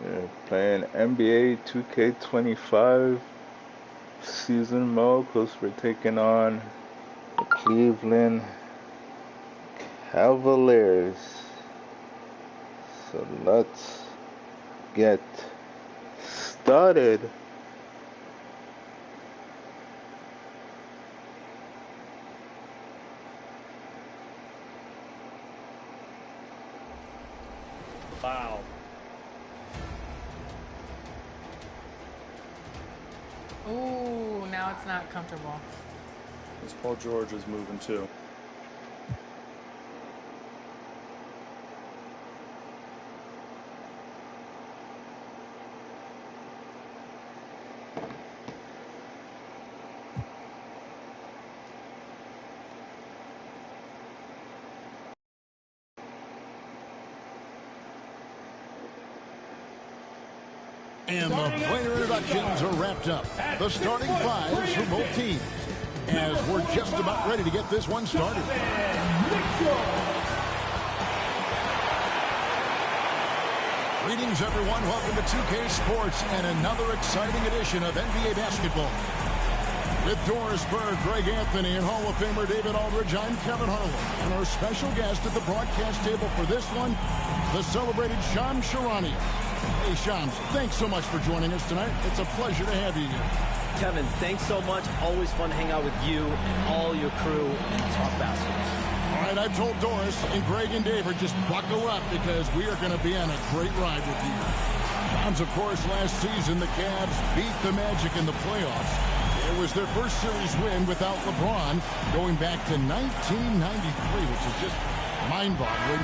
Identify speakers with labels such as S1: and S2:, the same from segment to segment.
S1: We're playing NBA 2K25 season mode because we're taking on the Cleveland Cavaliers. So let's get started.
S2: Wow.
S3: Ooh, now it's not comfortable.
S2: This Paul George is moving too.
S4: And the player introductions are wrapped up. The starting fives for both teams. As we're just about ready to get this one started. Greetings, everyone. Welcome to 2K Sports and another exciting edition of NBA basketball. With Doris Berg, Greg Anthony, and Hall of Famer David Aldridge, I'm Kevin Harlan. And our special guest at the broadcast table for this one, the celebrated Shams Charania. Hey, Shams, thanks so much for joining us tonight. It's a pleasure to have you here.
S5: Kevin, thanks so much. Always fun to hang out with you and all your crew and talk basketball.
S4: All right, I've told Doris and Greg and David just buckle up because we are going to be on a great ride with you. Shams, of course, last season the Cavs beat the Magic in the playoffs. It was their first series win without LeBron going back to 1993, which is just mind-boggling.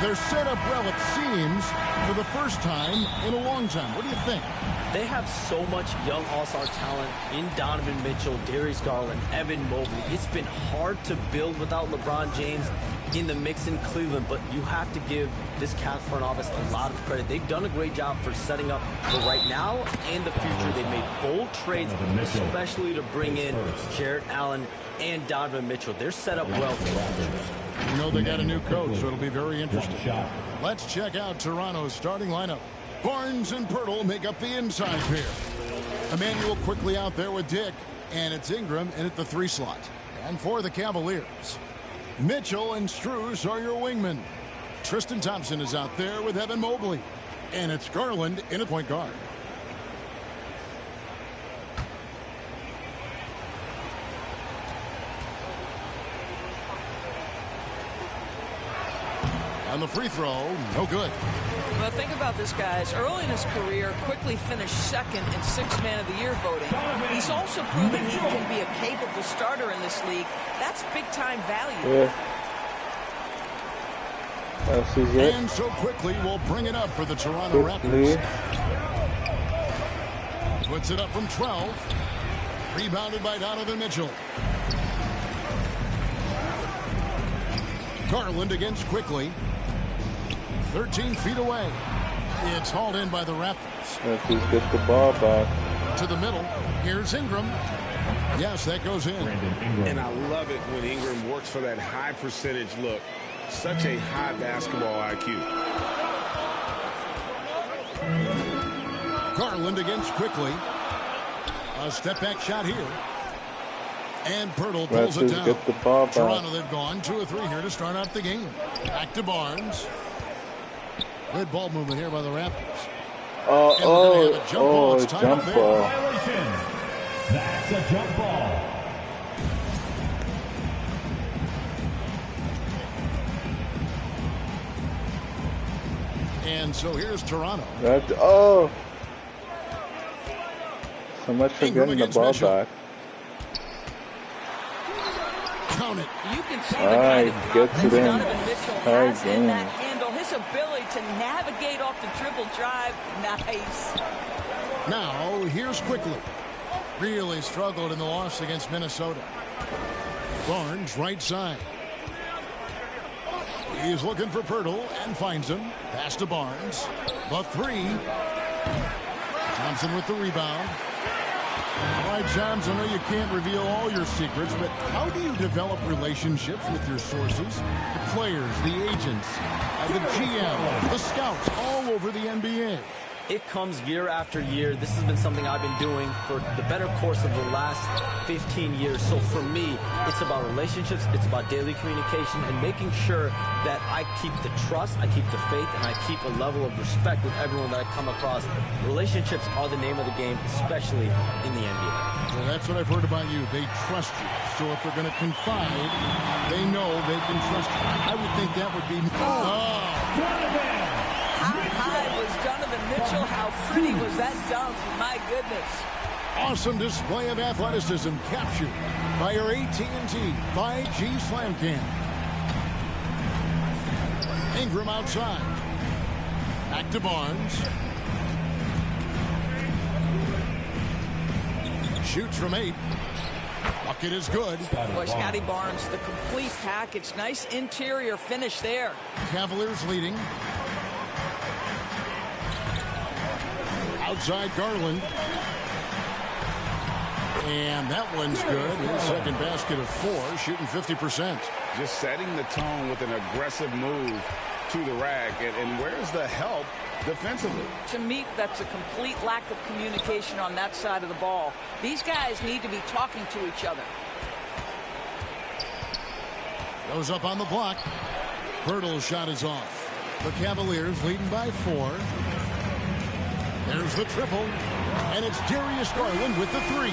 S4: They're set up well, it seems, for the first time in a long time. What do you think?
S5: They have so much young all-star talent in Donovan Mitchell, Darius Garland, Evan Mobley. It's been hard to build without LeBron James in the mix in Cleveland, but you have to give this Cavs front office a lot of credit. They've done a great job for setting up for right now and the future. They've made bold trades, especially to bring in Jarrett Allen and Donovan Mitchell. They're set up well for the future.
S4: You know they got a new coach, so it'll be very interesting. Let's check out Toronto's starting lineup. Barnes and Pirtle make up the inside pair. Emmanuel quickly out there with Dick, and it's Ingram in at the 3 slot. And for the Cavaliers, Mitchell and Strus are your wingmen. Tristan Thompson is out there with Evan Mobley, and it's Garland in at point guard. And the free throw, no good.
S6: Well, think about this, guys. Early in his career, quickly finished second in 6th Man of the Year voting. He's also proven he can be a capable starter in this league. That's big-time value.
S1: Yeah. This is it.
S4: And so quickly, we'll bring it up for the Toronto Raptors. Puts it up from 12. Rebounded by Donovan Mitchell. Garland against quickly. 13 feet away. It's hauled in by the Raptors.
S1: Let's get the ball back.
S4: To the middle. Here's Ingram. Yes, that goes in.
S7: And I love it when Ingram works for that high percentage look. Such a high basketball IQ.
S4: Garland against quickly. A step back shot here. And Pirtle pulls it down.
S1: Get the ball back.
S4: Toronto, they've gone 2 of 3 here to start out the game. Back to Barnes. Good ball movement here by the Raptors.
S1: Jump ball.
S8: That's a jump ball.
S4: And so here's Toronto.
S1: So much for
S4: Ingram
S1: getting the ball
S4: Mitchell.
S1: back.
S4: Count it.
S6: You can see the kind of confidence Donovan Mitchell has in that handle. His ability to navigate off the dribble drive, nice.
S4: Now, here's quickly. Really struggled in the loss against Minnesota. Barnes, right side. He's looking for Pirtle and finds him. Pass to Barnes. The 3. Thompson with the rebound. All right, Shams, I know you can't reveal all your secrets, but how do you develop relationships with your sources? The players, the agents, the GM, the scouts all over the NBA.
S5: It comes year after year. This has been something I've been doing for the better course of the last 15 years. So for me, it's about relationships, it's about daily communication, and making sure that I keep the trust, I keep the faith, and I keep a level of respect with everyone that I come across. Relationships are the name of the game, especially in the NBA.
S4: Well, that's what I've heard about you. They trust you. So if they're going to confide, they know they can trust you. I would think that would be...
S6: How high was Donovan Mitchell? How pretty was that dunk? My goodness.
S4: Awesome display of athleticism captured by your AT&T 5G Slam Cam. Ingram outside. Back to Barnes. Shoots from 8. Bucket is good.
S6: Boy, Scotty Barnes, the complete package. Nice interior finish there.
S4: Cavaliers leading. Outside Garland. And that one's good. His second basket of 4, shooting 50%.
S7: Just setting the tone with an aggressive move to the rack. And where's the help defensively?
S6: To me, that's a complete lack of communication on that side of the ball. These guys need to be talking to each other.
S4: Goes up on the block. Hurdle's shot is off. The Cavaliers leading by 4. There's the triple. And it's Darius Garland with the 3.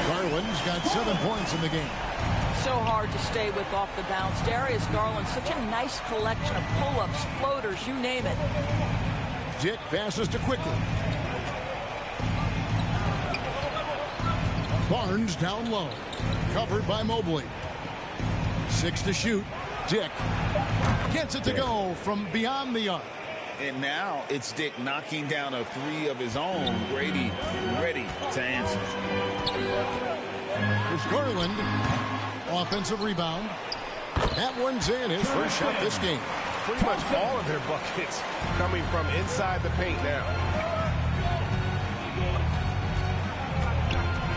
S4: Garland's got 7 points in the game.
S6: So hard to stay with off the bounce. Darius Garland, such a nice collection of pull-ups, floaters, you name it.
S4: Dick passes to Quickly. Barnes down low. Covered by Mobley. 6 to shoot. Dick gets it to go from beyond the arc.
S7: And now it's Dick knocking down a 3 of his own. Grady ready to answer.
S4: It's Garland. Offensive rebound. That one's in. His first shot this game.
S9: Pretty much all of their buckets coming from inside the paint now.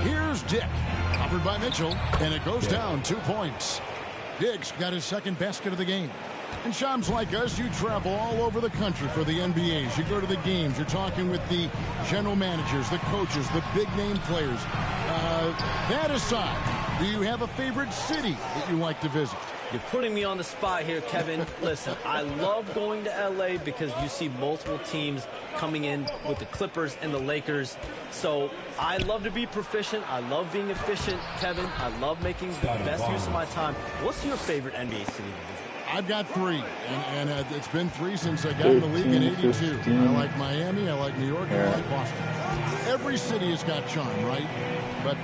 S4: Here's Dick. Covered by Mitchell. And it goes down 2 points. Dick's got his second basket of the game. And Shams, like us, you travel all over the country for the NBAs. You go to the games. You're talking with the general managers, the coaches, the big-name players. That aside, do you have a favorite city that you like to visit?
S5: You're putting me on the spot here, Kevin. Listen, I love going to L.A. because you see multiple teams coming in with the Clippers and the Lakers. So I love to be proficient. I love being efficient, Kevin. I love making the best use of my time. What's your favorite NBA city to visit?
S4: I've got 3, and it's been 3 since I got in the league in '82. I like Miami, I like New York, and I like Boston. Every city has got charm, right? But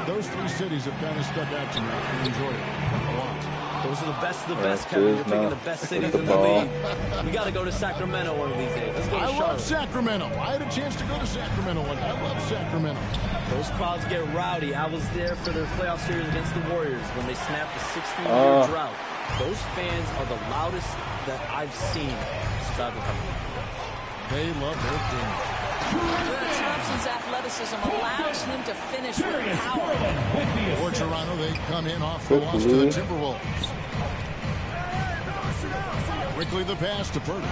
S4: those 3 cities have kind of stuck out to me. I enjoy it a lot.
S5: Those are the best of the best, Kevin. You're picking the best cities in the league. We got to go to Sacramento one of these days. Let's go to Charlotte.
S4: I love Sacramento. I had a chance to go to Sacramento one. I love Sacramento.
S5: Those crowds get rowdy. I was there for their playoff series against the Warriors when they snapped the 16-year drought. Those fans are the loudest that I've seen since I've been coming.
S4: They love their team.
S6: Thompson's athleticism allows him to finish with power.
S4: For Toronto, they come in off the loss to the Timberwolves. Quickly the pass to Purdy.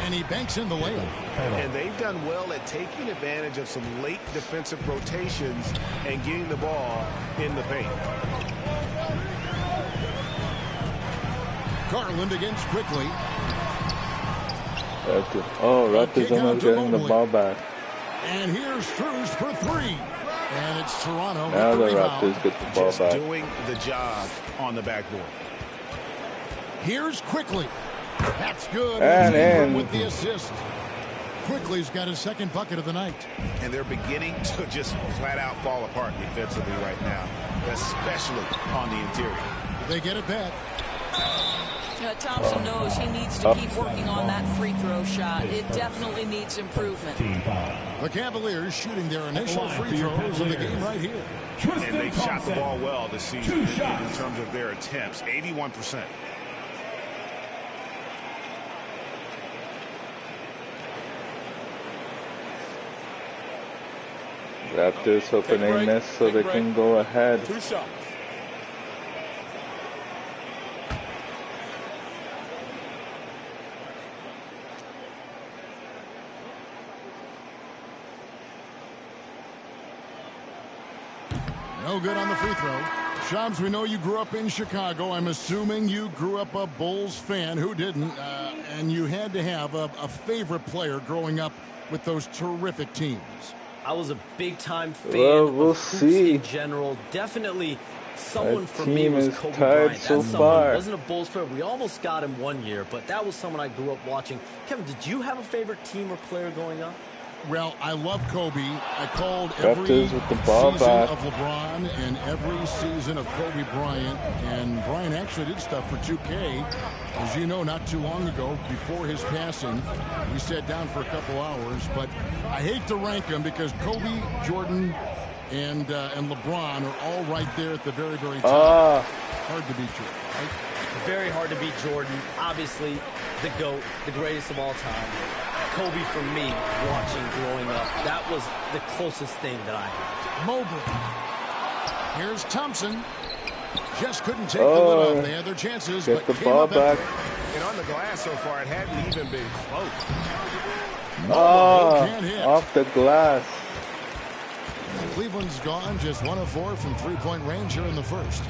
S4: And he banks in the layup.
S9: And they've done well at taking advantage of some late defensive rotations and getting the ball in the paint.
S4: Garland against Quickly.
S1: Raptors almost getting the ball back.
S4: And here's Struz for 3. And it's Toronto.
S1: Now the
S4: rebound.
S1: Raptors get the ball
S7: Just
S1: back.
S7: doing the job on the backboard.
S4: Here's Quickly. That's good.
S1: And in.
S4: With the assist. Quickly's got his second bucket of the night.
S7: And they're beginning to just flat out fall apart defensively right now, especially on the interior.
S4: They get it back.
S6: Thompson knows he needs to keep working on that free throw shot. It definitely needs improvement.
S4: The Cavaliers shooting their initial free throws in the game right here.
S7: And they shot the ball well this season in terms of their attempts, 81%.
S1: Raptors hoping they miss so they can go ahead.
S2: 2 shots.
S4: No good on the free throw. Shams, we know you grew up in Chicago. I'm assuming you grew up a Bulls fan. Who didn't? And you had to have a favorite player growing up with those terrific teams.
S5: I was a big-time fan
S1: we'll
S5: of hoops
S1: see.
S5: in general. Definitely someone
S1: That
S5: for me
S1: team
S5: was
S1: is
S5: Kobe
S1: tied
S5: Bryant.
S1: so
S5: That's someone
S1: far.
S5: wasn't a Bulls player. We almost got him one year, but that was someone I grew up watching. Kevin, did you have a favorite team or player growing up?
S4: Well, I love Kobe. I called every
S1: Raptors with the ball
S4: season
S1: back.
S4: of LeBron and every season of Kobe Bryant. And Bryant actually did stuff for 2K. As you know, not too long ago, before his passing, we sat down for a couple hours. But I hate to rank them because Kobe, Jordan, and LeBron are all right there at the very, very top. Hard to beat Jordan, right?
S5: Very hard to beat Jordan. Obviously, the GOAT, the greatest of all time. Kobe, for me, watching growing up, that was the closest thing that I had.
S4: Mobley. Here's Thompson. Just couldn't take the lid off. They had their chances,
S1: Get
S4: but
S1: the ball back.
S9: And on the glass so far, it hadn't even been close.
S4: Can't hit.
S1: Off the glass.
S4: Cleveland's gone just 1 of 4 from three-point range here in the first.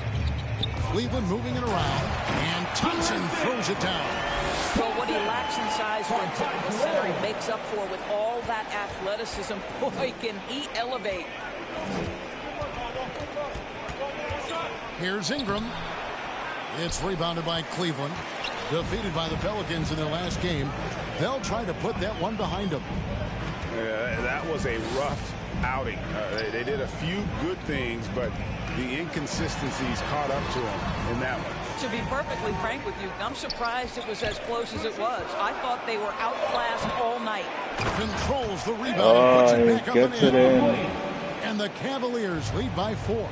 S4: Cleveland moving it around, and Thompson throws it down.
S6: Well, what he lacks in size for a typical center, he makes up for with all that athleticism. Boy, can he elevate.
S4: Here's Ingram. It's rebounded by Cleveland. Defeated by the Pelicans in their last game. They'll try to put that one behind them.
S7: Yeah, that was a rough outing. They did a few good things, but the inconsistencies caught up to them in that one.
S6: To be perfectly frank with you, I'm surprised it was as close as it was. I thought they were outclassed all night.
S4: Controls the rebound and puts it back up
S1: gets
S4: and
S1: it
S4: in.
S1: in.
S4: And the Cavaliers lead by 4.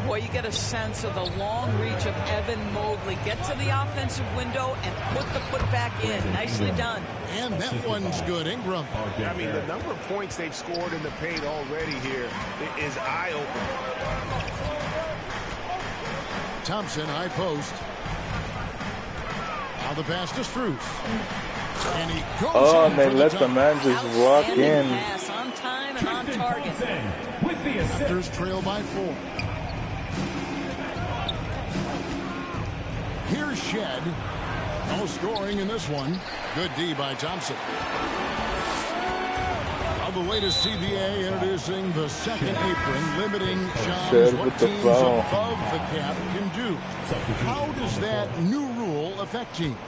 S6: Boy, you get a sense of the long reach of Evan Mobley. Get to the offensive window and put the putback in. Nicely done.
S4: And that one's good. Ingram.
S9: I mean, the number of points they've scored in the paint already here is eye-opening.
S4: Thompson, high post. Now the pass to Strus. And he goes in
S1: And they
S4: for
S1: let the
S4: dunk.
S1: man just walk
S6: Outstanding
S1: in.
S6: pass on time and on target.
S8: With the assist.
S4: Raptors trail by 4. Here's Shed. No scoring in this one. Good D by Thompson. On the way to CBA, introducing the second apron, limiting Shams
S1: Shed
S4: what
S1: with the
S4: teams
S1: foul.
S4: above the cap can do. How does that new rule affect teams?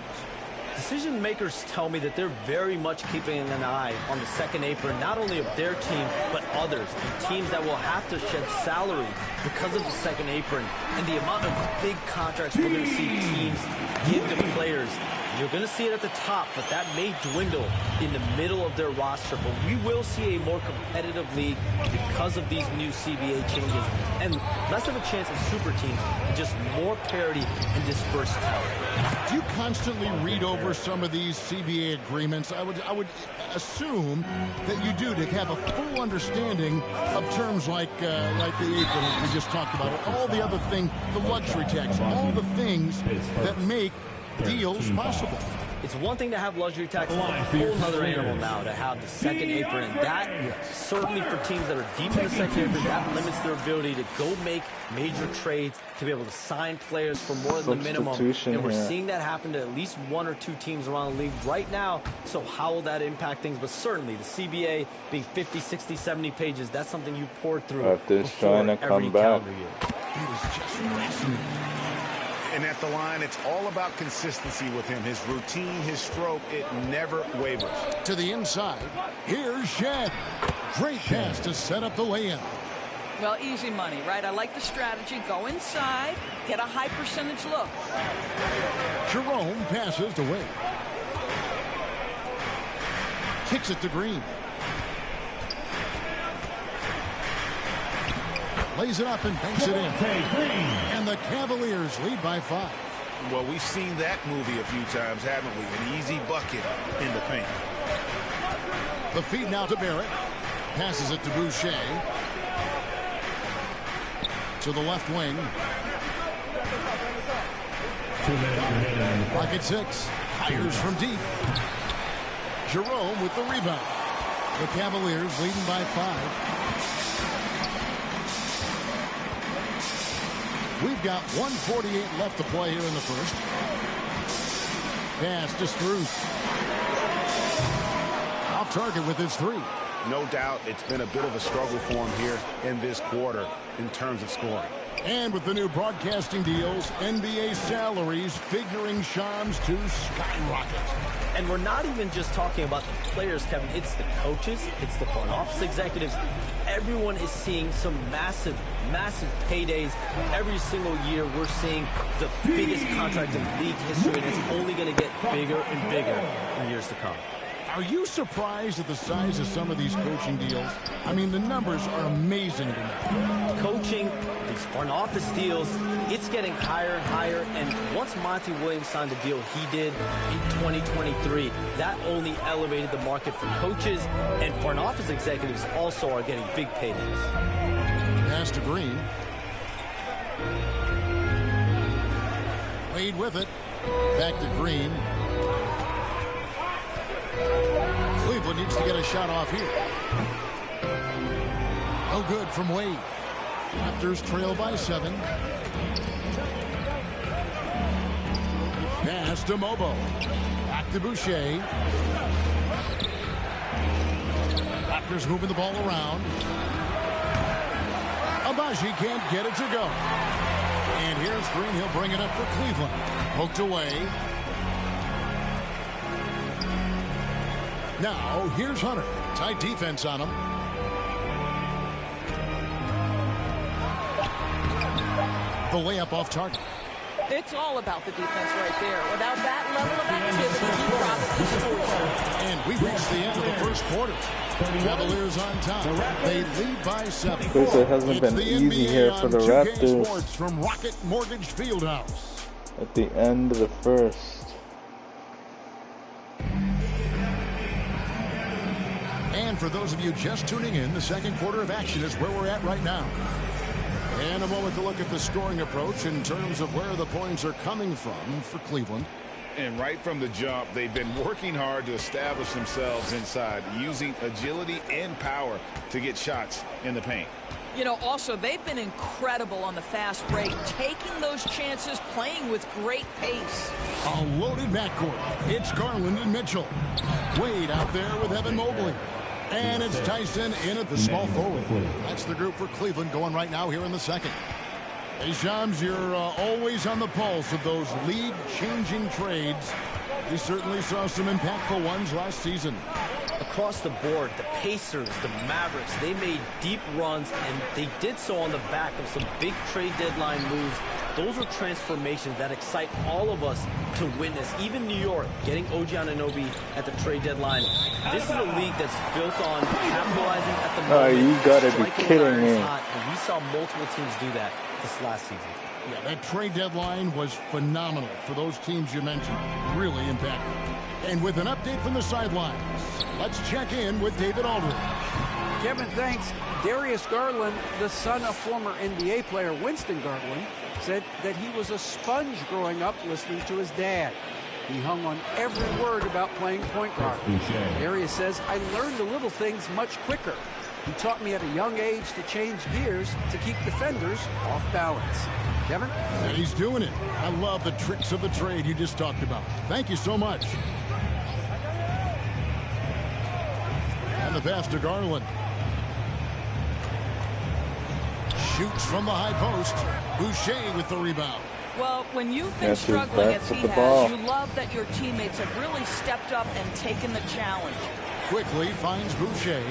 S5: Decision makers tell me that they're very much keeping an eye on the second apron, not only of their team, but others, and teams that will have to shed salary because of the second apron and the amount of big contracts we're going to see teams give to players. You're going to see it at the top, but that may dwindle in the middle of their roster. But we will see a more competitive league because of these new CBA changes and less of a chance of super teams and just more parity and dispersed talent.
S4: Do you constantly read over some of these CBA agreements? I would assume that you do to have a full understanding of terms like the apron we just talked about, all the other things, the luxury tax, all the things that make deals possible.
S5: It's one thing to have luxury tax, it's a whole other animal now to have the second apron. And that, certainly for teams that are deep in the second apron, that limits their ability to go make major trades, to be able to sign players for more than the minimum. And we're seeing that happen to at least 1 or 2 teams around the league right now. So how will that impact things? But certainly the CBA being 50, 60, 70 pages, that's something you pour through
S1: Raptors trying to
S5: every
S1: come back.
S5: calendar year.
S4: It is just fascinating.
S9: And at the line, it's all about consistency with him. His routine, his stroke, it never wavers.
S4: To the inside. Here's Shed. Great pass to set up the lay-in.
S6: Well, easy money, right? I like the strategy. Go inside, get a high percentage look.
S4: Jerome passes to Wade. Kicks it to Green. Lays it up and banks it in. And the Cavaliers lead by 5.
S9: Well, we've seen that movie a few times, haven't we? An easy bucket in the paint.
S4: The feed now to Barrett. Passes it to Boucher. To the left wing. Pocket 6. Fires from deep. Jerome with the rebound. The Cavaliers leading by 5. We've got 1:48 left to play here in the first. Pass to Strus. Off target with his three.
S7: No doubt it's been a bit of a struggle for him here in this quarter in terms of scoring.
S4: And with the new broadcasting deals, NBA salaries figuring Shams to skyrocket.
S5: And we're not even just talking about the players, Kevin. It's the coaches. It's the front office executives. Everyone is seeing some massive, massive paydays. Every single year we're seeing the biggest contract in league history, and it's only going to get bigger and bigger in years to come.
S4: Are you surprised at the size of some of these coaching deals? I mean, the numbers are amazing to me.
S5: Coaching, these front office deals, it's getting higher and higher. And once Monty Williams signed the deal he did in 2023, that only elevated the market for coaches, and front office executives also are getting big paydays.
S4: Pass to Green. Wade with it. Back to Green. Cleveland needs to get a shot off here. No good from Wade. Raptors trail by 7. Pass to Mobo. Back to Boucher. Raptors moving the ball around. Abaji can't get it to go. And here's Green. He'll bring it up for Cleveland. Poked away. Now, here's Hunter. Tight defense on him. The layup off target.
S6: It's all about the defense right there. Without that level of activity, you probably score.
S4: And we reached the end of the first quarter. Cavaliers on top. They lead by 7.
S1: Because it hasn't been easy here for the Raptors
S4: from Rocket Mortgage Fieldhouse.
S1: at the end of the first.
S4: And for those of you just tuning in, the second quarter of action is where we're at right now. And a moment to look at the scoring approach in terms of where the points are coming from for Cleveland.
S7: And right from the jump, they've been working hard to establish themselves inside, using agility and power to get shots in the paint.
S6: You know, also, they've been incredible on the fast break, taking those chances, playing with great pace.
S4: A loaded backcourt. It's Garland and Mitchell. Wade out there with Evan Mobley. And it's Tyson in at the small forward. That's the group for Cleveland going right now here in the second. Hey, Shams, you're always on the pulse of those league-changing trades. We certainly saw some impactful ones last season.
S5: Across the board, the Pacers, the Mavericks, they made deep runs, and they did so on the back of some big trade deadline moves. Those are transformations that excite all of us to witness. Even New York, getting OG Anunoby at the trade deadline. This is a league that's built on capitalizing at the moment.
S1: You gotta be kidding me.
S5: And we saw multiple teams do that this last season.
S4: Yeah, that trade deadline was phenomenal for those teams you mentioned. Really impactful. And with an update from the sidelines, let's check in with David Aldridge.
S10: Kevin, thanks. Darius Garland, the son of former NBA player Winston Garland, said that he was a sponge growing up listening to his dad. He hung on every word about playing point guard. Darius says, I learned the little things much quicker. He taught me at a young age to change gears to keep defenders off balance. Kevin?
S4: And he's doing it. I love the tricks of the trade you just talked about. Thank you so much. And the pass to Garland. Shoots from the high post. Boucher with the rebound.
S6: Well, when you've been struggling as he has, you love that your teammates have really stepped up and taken the challenge.
S4: Quickly finds Boucher.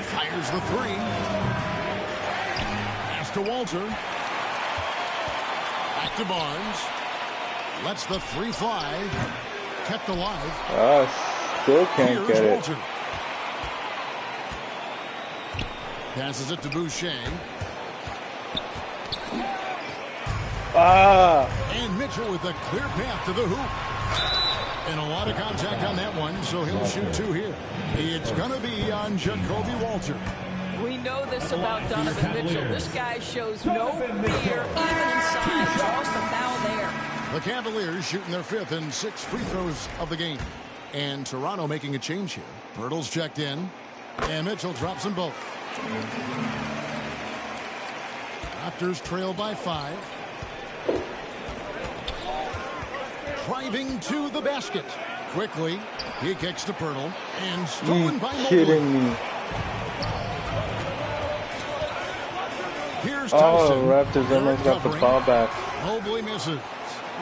S4: Fires the three. Pass to Walter. Back to Barnes. Lets the three fly. Kept alive.
S1: Still can't get it.
S4: Walter. Passes it to Boucher. And Mitchell with a clear path to the hoop. And a lot of contact on that one, so he'll shoot two here. It's going to be on Jacoby Walter.
S6: We know this about Donovan Mitchell. This guy shows no fear, even inside. He's lost the foul there.
S4: The Cavaliers shooting their fifth and sixth free throws of the game. And Toronto making a change here. Pirtle's checked in. And Mitchell drops them both. Raptors trail by 5. Driving to the basket. Quickly, he kicks to Pirtle. And stolen by Mobley.
S1: Kidding me.
S4: Here's Tyson.
S1: Oh, Raptors almost got the ball back.
S4: Mobley misses.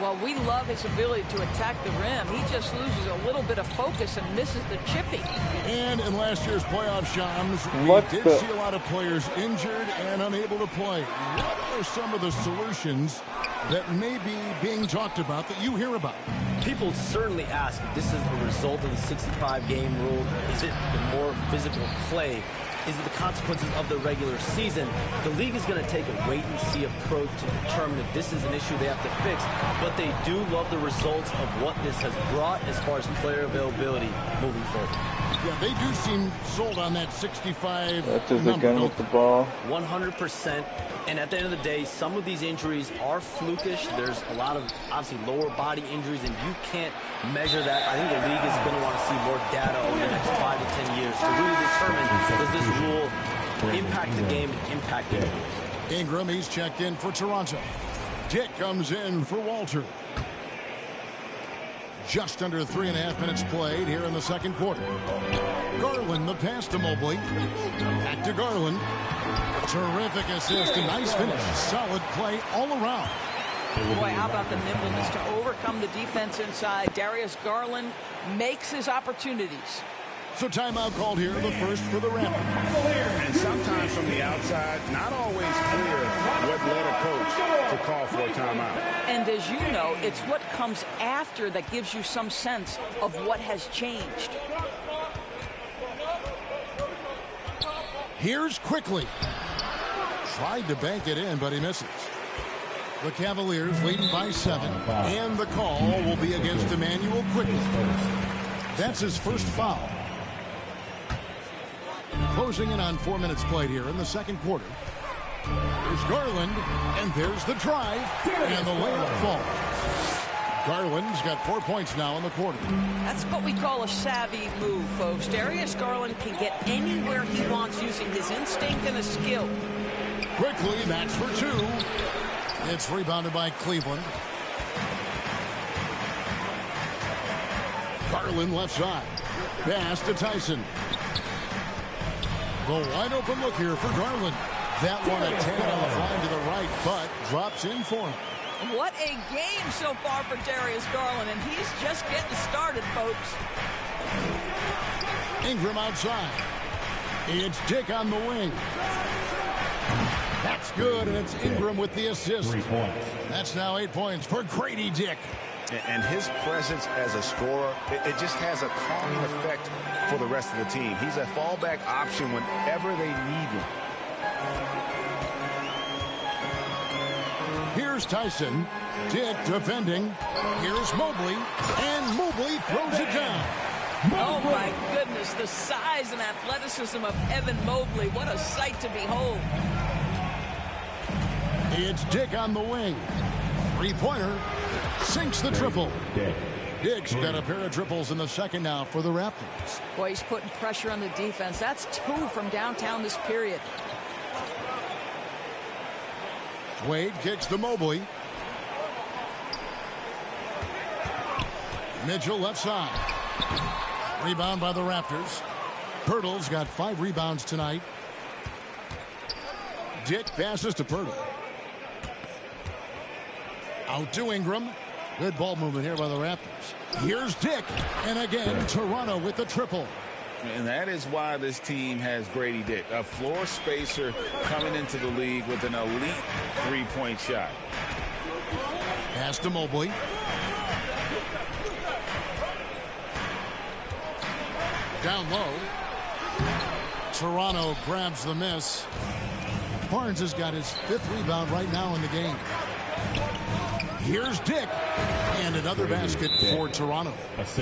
S6: Well, we love his ability to attack the rim. He just loses a little bit of focus and misses the chippy.
S4: And in last year's playoff, Shams, we did see a lot of players injured and unable to play. What are some of the solutions that may be being talked about that you hear about?
S5: People certainly ask if this is a result of the 65-game rule. Is it the more physical play? Is it the consequences of the regular season? The league is going to take a wait-and-see approach to determine if this is an issue they have to fix. But they do love the results of what this has brought as far as player availability moving forward.
S4: Yeah, they do seem sold on that 65
S1: Raptors
S4: number.
S1: again with the ball.
S5: 100%. And at the end of the day, some of these injuries are flukish. There's a lot of, obviously, lower body injuries, and you can't measure that. I think the league is going to want to see more data over the next 5 to 10 years to really determine, does this rule impact the game and impact the game.
S4: Ingram, he's checked in for Toronto. Dick comes in for Walter. Just under 3.5 minutes played here in the second quarter. Garland, the pass to Mobley. Back to Garland. Terrific assist, a nice finish. Solid play all around.
S6: Boy, how about the nimbleness to overcome the defense inside. Darius Garland makes his opportunities.
S4: So timeout called here, the first for the Raptors.
S7: And sometimes from the outside, not always clear what led a coach to call for a timeout.
S6: And as you know, it's what comes after that gives you some sense of what has changed.
S4: Here's Quickly. Tried to bank it in, but he misses. The Cavaliers leading by 7, and the call will be against Emmanuel Quickly. That's his first foul. Closing in on 4 minutes played here in the second quarter. There's Garland, and there's the drive, and the layup falls. Garland's got 4 points now in the quarter.
S6: That's what we call a savvy move, folks. Darius Garland can get anywhere he wants using his instinct and his skill.
S4: Quickly, that's for 2. It's rebounded by Cleveland. Garland left side. Pass to Tyson. The wide open look here for Garland. That one a 10 on the line to the right, but drops in for him.
S6: What a game so far for Darius Garland, and he's just getting started, folks.
S4: Ingram outside. It's Dick on the wing. That's good, and it's Ingram with the assist.
S8: 3 points.
S4: That's now 8 points for Grady Dick.
S9: And his presence as a scorer, it just has a calming effect for the rest of the team. He's a fallback option whenever they need him.
S4: Here's Tyson. Dick defending. Here's Mobley. And Mobley throws it down.
S6: Oh, my goodness. The size and athleticism of Evan Mobley. What a sight to behold.
S4: It's Dick on the wing. Three-pointer. Sinks the triple. Dick's got a pair of triples in the second now for the Raptors.
S6: Boy, he's putting pressure on the defense. That's 2 from downtown this period.
S4: Wade kicks to Mobley. Mitchell left side. Rebound by the Raptors. Pirtle's got 5 rebounds tonight. Dick passes to Pirtle. Out to Ingram. Good ball movement here by the Raptors. Here's Dick. And again, Toronto with the triple.
S7: And that is why this team has Grady Dick, a floor spacer coming into the league with an elite three-point shot.
S4: Pass to Mobley. Down low. Toronto grabs the miss. Barnes has got his 5th rebound right now in the game. Here's Dick. And another basket for Toronto.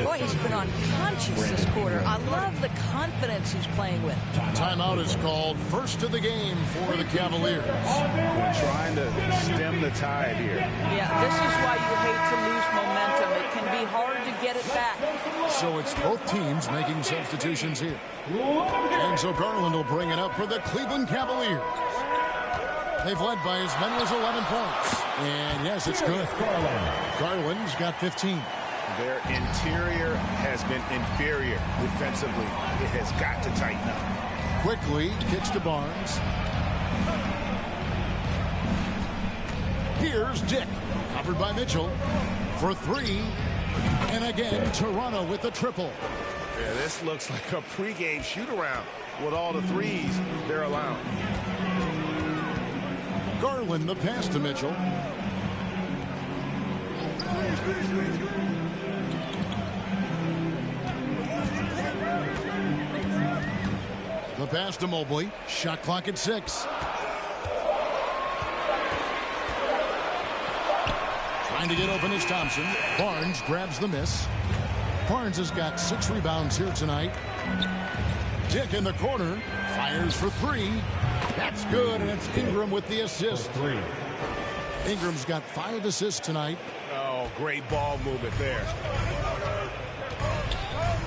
S6: Boy, he's been unconscious this quarter. I love the confidence he's playing with.
S4: Timeout is called. First of the game for the Cavaliers.
S7: We're trying to stem the tide here.
S6: Yeah, this is why you hate to lose momentum. It can be be hard to get it back.
S4: So it's both teams making substitutions here. And so Garland will bring it up for the Cleveland Cavaliers. They've led by as many as 11 points. And yes, it's good. Garland's got 15.
S7: Their interior has been inferior defensively. It has got to tighten up.
S4: Quickly kicks to Barnes. Here's Dick. Covered by Mitchell for three. And again, Toronto with the triple.
S9: Yeah, this looks like a pregame shoot-around with all the threes they're allowing.
S4: Garland the pass to Mitchell. The pass to Mobley. Shot clock at 6. Trying to get open is Thompson. Barnes grabs the miss. Barnes has got 6 rebounds here tonight. Dick in the corner. Fires for 3. That's good, and it's Ingram with the assist. Ingram's got 5 assists tonight.
S9: Oh, great ball movement there.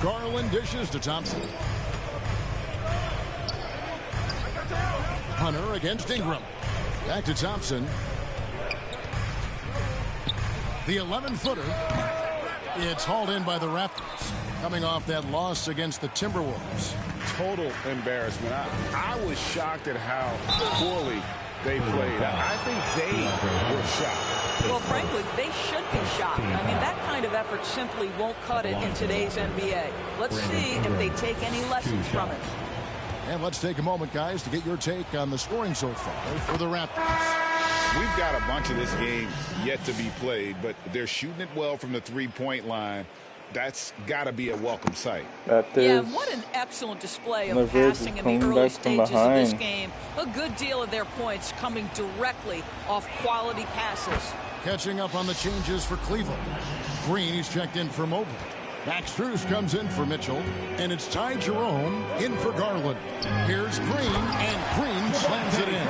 S4: Garland dishes to Thompson. Hunter against Ingram. Back to Thompson. The 11-footer. It's hauled in by the Raptors. Coming off that loss against the Timberwolves.
S7: Total embarrassment. I was shocked at how poorly they played. I think they were shocked.
S6: Well, frankly, they should be shocked. I mean, that kind of effort simply won't cut it in today's NBA. Let's see if they take any lessons from it.
S4: And let's take a moment, guys, to get your take on the scoring so far for the Raptors.
S7: We've got a bunch of this game yet to be played, but they're shooting it well from the three-point line. That's got to be a welcome sight.
S6: Yeah, what an excellent display of passing in the early stages of this game. A good deal of their points coming directly off quality passes.
S4: Catching up on the changes for Cleveland. Green is checked in for Mobley. Max Strus comes in for Mitchell, and it's Ty Jerome in for Garland. Here's Green, and Green slams it in.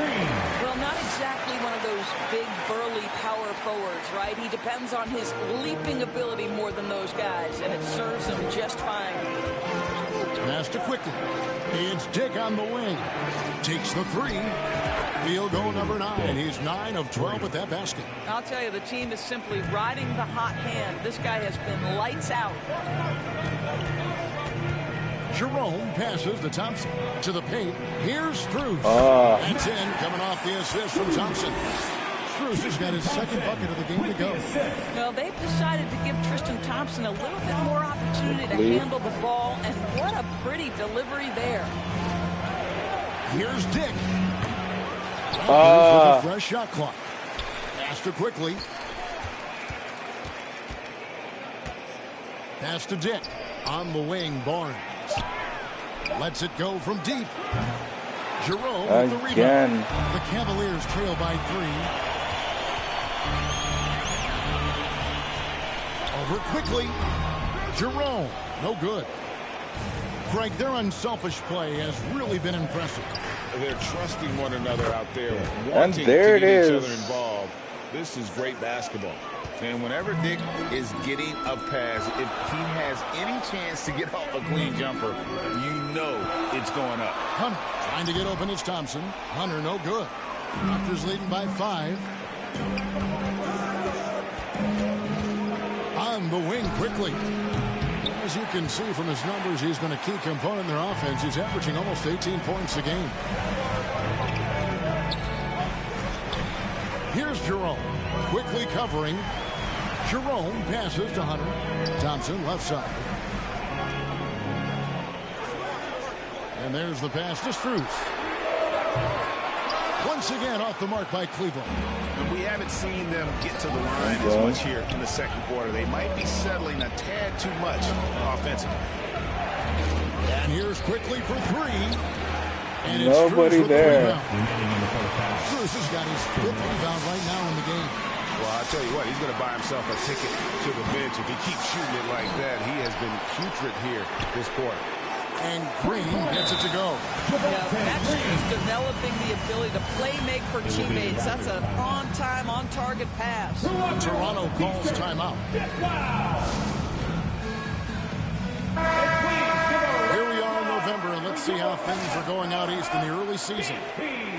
S6: Well, not exactly one of those big, burly power forwards, right? He depends on his leaping ability more than those guys, and it serves him just fine.
S4: Pass to Quickly. It's Dick on the wing. Takes the 3. Field goal number 9. He's 9 of 12 with that basket.
S6: I'll tell you, the team is simply riding the hot hand. This guy has been lights out.
S4: Jerome passes to Thompson. To the paint. Here's Strus. That's in, coming off the assist from Thompson. Strus has got his second bucket of the game to go.
S6: Well, they've decided to give Tristan Thompson a little bit more opportunity to handle the ball, and what a pretty delivery there.
S4: Here's Dick. With a fresh shot clock. Pass to Quickly. Pass to Dick. On the wing, Barnes. Lets it go from deep. Jerome with the rebound. The Cavaliers trail by 3. Over Quickly. Jerome. No good. Greg, their unselfish play has really been impressive.
S7: They're trusting one another out there,
S1: And
S7: wanting
S1: there
S7: to
S1: it
S7: get each
S1: is.
S7: other involved. This is great basketball. And whenever Dick is getting a pass, if he has any chance to get off a clean jumper, you know it's going up.
S4: Hunter trying to get open is Thompson. Hunter no good. Raptors leading by 5. On the wing Quickly. As you can see from his numbers, he's been a key component in their offense. He's averaging almost 18 points a game. Here's Jerome. Quickly covering. Jerome passes to Hunter. Thompson left side. And there's the pass to Strus. Once again off the mark by Cleveland.
S9: And we haven't seen them get to the line as much here in the second quarter. They might be settling a tad too much offensively.
S4: And here's Quickly for 3. And it's
S1: Nobody
S4: Strus with
S1: there.
S4: the rebound. Strus has got his 5th rebound right now in the game.
S9: Well, I'll tell you what, he's going to buy himself a ticket to the bench. If he keeps shooting it like that, he has been putrid here this quarter.
S4: And Green gets it to go.
S6: Max is developing the ability to play make for teammates. That's an on-time, on-target pass.
S4: Toronto calls timeout. Let's see how things are going out east in the early season.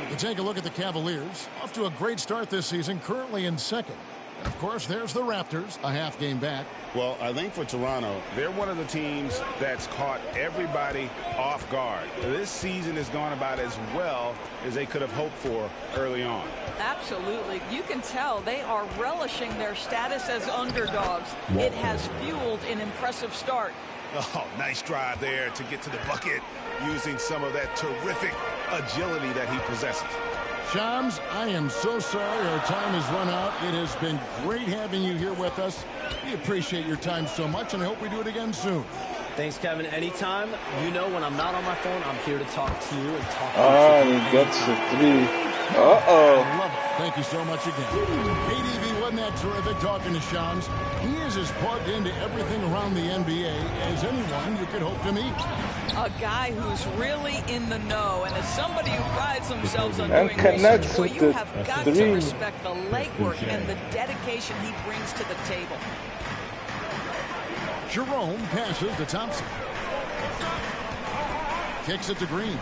S4: You take a look at the Cavaliers. Off to a great start this season, currently in second. And, of course, there's the Raptors, a half game back.
S9: Well, I think for Toronto, they're one of the teams that's caught everybody off guard. This season has gone about as well as they could have hoped for early on.
S6: Absolutely. You can tell they are relishing their status as underdogs. It has fueled an impressive start.
S9: Oh, nice drive there to get to the bucket using some of that terrific agility that he possesses.
S4: Shams, I am so sorry our time has run out. It has been great having you here with us. We appreciate your time so much, and I hope we do it again soon.
S5: Thanks, Kevin. Anytime. You know when I'm not on my phone, I'm here to talk to you and talk to you.
S1: He gets the three. Uh-oh.
S4: I love it. Thank you so much again. ADV, wasn't that terrific talking to Shams? He is as plugged into everything around the NBA as anyone you could hope to meet.
S6: A guy who's really in the know, and as somebody who prides themselves on
S1: And
S6: doing
S1: connects
S6: research, well,
S1: with
S6: you
S1: the
S6: have got
S1: three.
S6: to respect the legwork and the dedication he brings to the table.
S4: Jerome passes to Thompson. Kicks it to Green.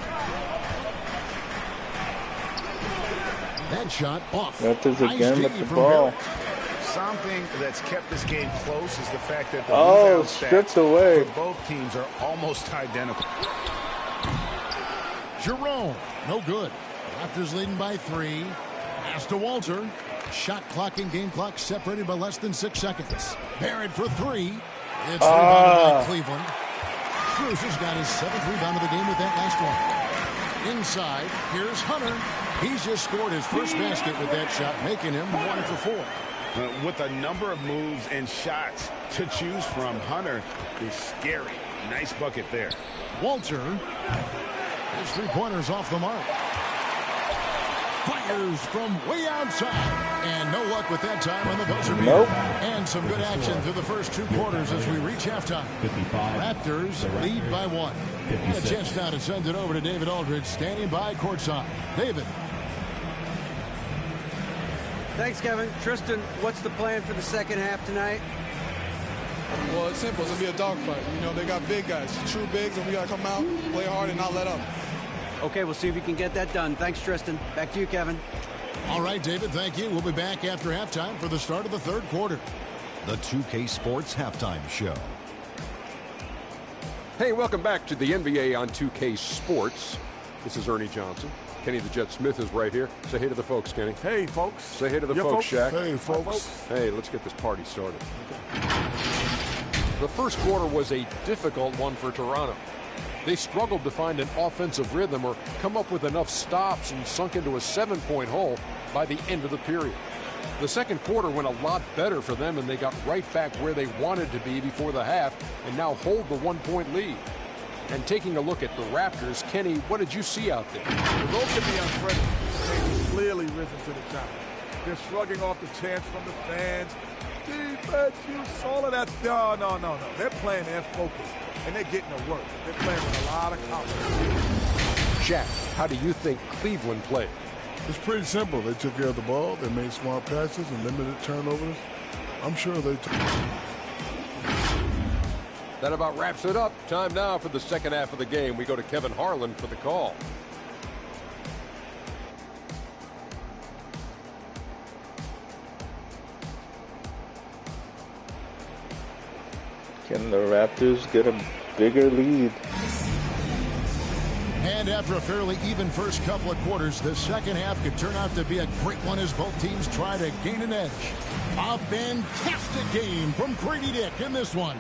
S4: That shot off.
S1: Raptors
S4: Nice
S1: again
S4: D
S1: with the
S4: from
S1: ball.
S4: Barrett.
S9: Something that's kept this game close is the fact that the
S1: Oh,
S9: rebound
S1: stripped
S9: stats
S1: away.
S9: for both teams are almost identical.
S4: Jerome, no good. Raptors leading by 3. Pass to Walter. Shot clock and game clock separated by less than 6 seconds. Barrett for 3. It's rebounded by Cleveland. Cruz has got his 7th rebound of the game with that last one. Inside, here's Hunter. He's just scored his first basket with that shot, making him 1 for 4.
S9: With a number of moves and shots to choose from, Hunter is scary. Nice bucket there.
S4: Walter. His 3-pointers off the mark. Fires from way outside. And no luck with that time on the buzzer beater.
S1: Nope.
S4: And some good action through the first 2 quarters as we reach halftime. Raptors lead by 1. And a chance now to send it over to David Aldridge, standing by courtside. David.
S10: Thanks, Kevin. Tristan, what's the plan for the second half tonight?
S2: Well, it's simple. It's going to be a dogfight. You know, they got big guys, true bigs, and we got to come out, play hard, and not let up.
S10: Okay, we'll see if you can get that done. Thanks, Tristan. Back to you, Kevin.
S4: All right, David, thank you. We'll be back after halftime for the start of the third quarter.
S11: The 2K Sports Halftime Show.
S12: Hey, welcome back to the NBA on 2K Sports. This is Ernie Johnson. Kenny the Jet Smith is right here. Say hey to the folks, Kenny.
S13: Hey, folks.
S12: Say hey to the folks, Shaq.
S13: Hey, folks.
S12: Hey, let's get this party started. The first quarter was a difficult one for Toronto. They struggled to find an offensive rhythm or come up with enough stops and sunk into a 7-point hole by the end of the period. The second quarter went a lot better for them, and they got right back where they wanted to be before the half and now hold the 1-point lead. And taking a look at the Raptors, Kenny, what did you see out there?
S13: The role can be unfriendly. They've clearly risen to the challenge. They're shrugging off the chants from the fans. Defense, you all of that. No. They're playing their focus, and they're getting to work. They're playing with a lot of confidence.
S12: Shaq, how do you think Cleveland played?
S13: It's pretty simple. They took care of the ball. They made smart passes and limited turnovers. I'm sure they took.
S12: That about wraps it up. Time now for the second half of the game. We go to Kevin Harlan for the call.
S1: Can the Raptors get a bigger lead?
S4: And after a fairly even first couple of quarters, the second half could turn out to be a great one as both teams try to gain an edge. A fantastic game from Grady Dick in this one.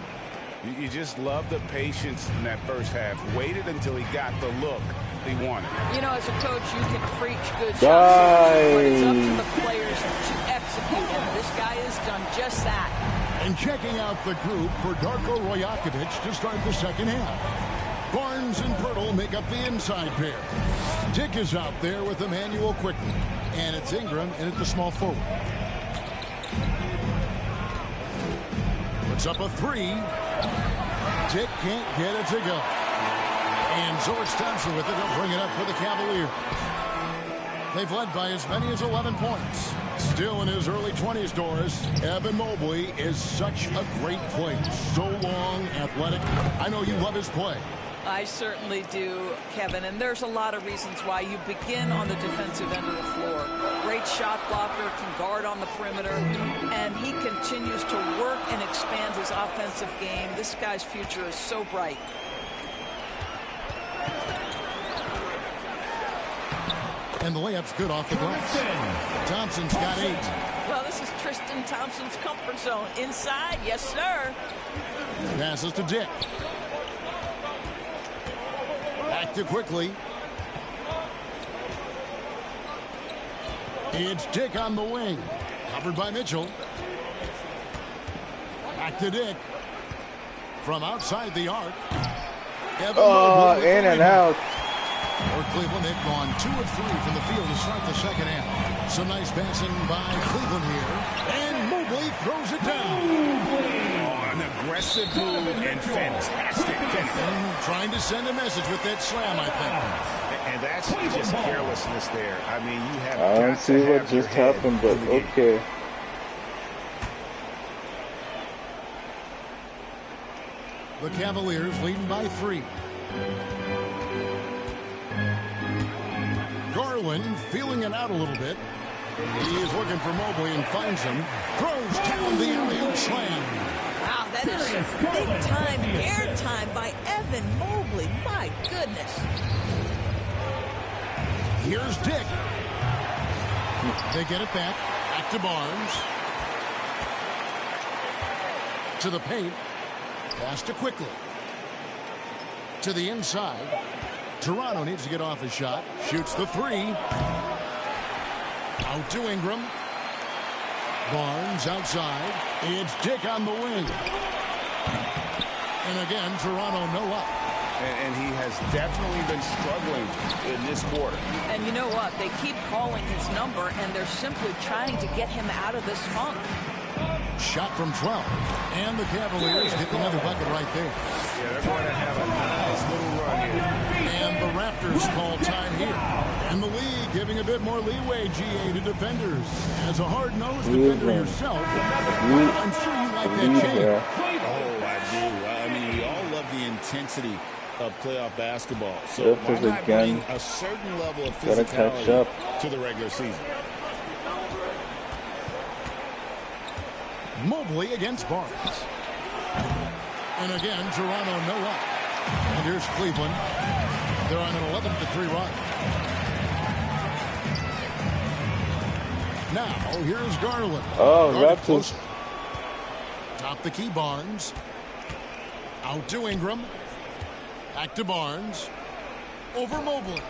S9: You just love the patience in that first half. Waited until he got the look he wanted.
S6: You know, as a coach, you can preach good shots, but it's up to the players to execute, and this guy has done just that.
S4: And checking out the group for Darko Rajakovic to start the second half. Barnes and Pirtle make up the inside pair. Dick is out there with Emmanuel Quickly. And it's Ingram in at the small forward. Puts up a 3. Dick can't get it to go. And so it's Thompson with it. He'll bring it up for the Cavaliers. They've led by as many as 11 points. Still in his early 20s, Doris, Evan Mobley is such a great player. So long, athletic. I know you love his play.
S6: I certainly do, Kevin, and there's a lot of reasons why you begin on the defensive end of the floor. Great shot blocker, can guard on the perimeter, and he continues to work and expand his offensive game. This guy's future is so bright.
S4: And the layup's good off the glass. Thompson's got 8.
S6: Well, this is Tristan Thompson's comfort zone. Inside, yes, sir.
S4: Passes to Dick. Back to quickly. It's Dick on the wing. Covered by Mitchell. Back to Dick. From outside the arc.
S1: In and out.
S4: For Cleveland, they've gone 2 of 3 from the field to start the second half. Some nice passing by Cleveland here. And Mobley throws it down.
S7: Oh, an aggressive move and fantastic finish.
S4: Trying to send a message with that slam, I think.
S7: And that's just carelessness there. I mean, you have
S1: I don't see what just happened, but okay.
S4: The Cavaliers leading by 3. Garland feeling it out a little bit. He is looking for Mobley and finds him. Throws down the alley-oop slam.
S6: Wow, that is big-time air time by Evan Mobley. My goodness.
S4: Here's Dick. They get it back. Back to Barnes. To the paint. Pass to quickly. To the inside. Toronto needs to get off his shot. Shoots the 3. Out to Ingram. Barnes outside. It's Dick on the wing. And again, Toronto no up.
S7: And he has definitely been struggling in this quarter.
S6: And you know what? They keep calling his number, and they're simply trying to get him out of this funk.
S4: Shot from 12. And the Cavaliers get another bucket right there.
S7: Yeah, they're going to have a nice little run here.
S4: And the Raptors call time here. And the league giving a bit more leeway, GA, to defenders. As a hard-nosed defender yourself, I'm sure you like that change.
S7: Oh, I do. I mean, we all love the intensity of playoff basketball. So why not bring a certain level of physicality to the regular season?
S4: Mobley against Barnes. And again, Toronto no up. And here's Cleveland. They're on an 11-3 run. Now, here's Garland.
S1: Oh, Raptors.
S4: Top the key, Barnes. Out to Ingram. Back to Barnes. Over Mobley.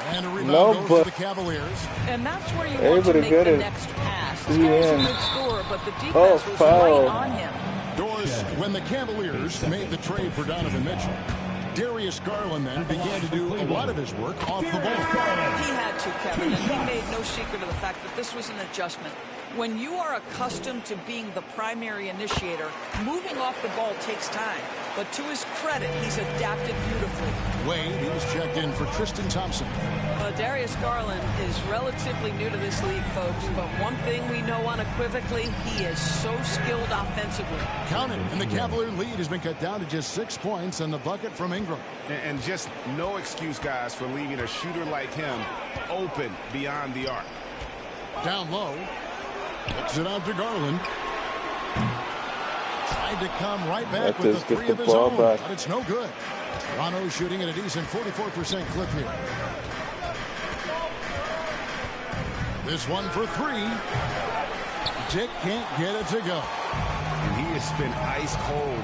S4: And a rebound goes to the Cavaliers.
S6: And that's where you want to make the next pass. This guy is a good scorer, but the defense was
S1: foul.
S6: right on him.
S4: Doris, when the Cavaliers made the trade for Donovan Mitchell, Darius Garland then began to do a lot of his work off the ball.
S6: He had to, Kevin, and he made no secret of the fact that this was an adjustment. When you are accustomed to being the primary initiator, moving off the ball takes time. But to his credit, he's adapted beautifully.
S4: Wade, he's checked in for Tristan Thompson.
S6: Darius Garland is relatively new to this league, folks. But one thing we know unequivocally, he is so skilled offensively.
S4: Count it, and the Cavalier lead has been cut down to just 6 points on the bucket from Ingram.
S9: And just no excuse, guys, for leaving a shooter like him open beyond the arc.
S4: Down low. Kicks it out to Garland. Tried to come right back with the 3 of his own, but it's no good. Toronto shooting at a decent 44% clip here. This one for 3. Dick can't get it to go.
S9: And he has been ice cold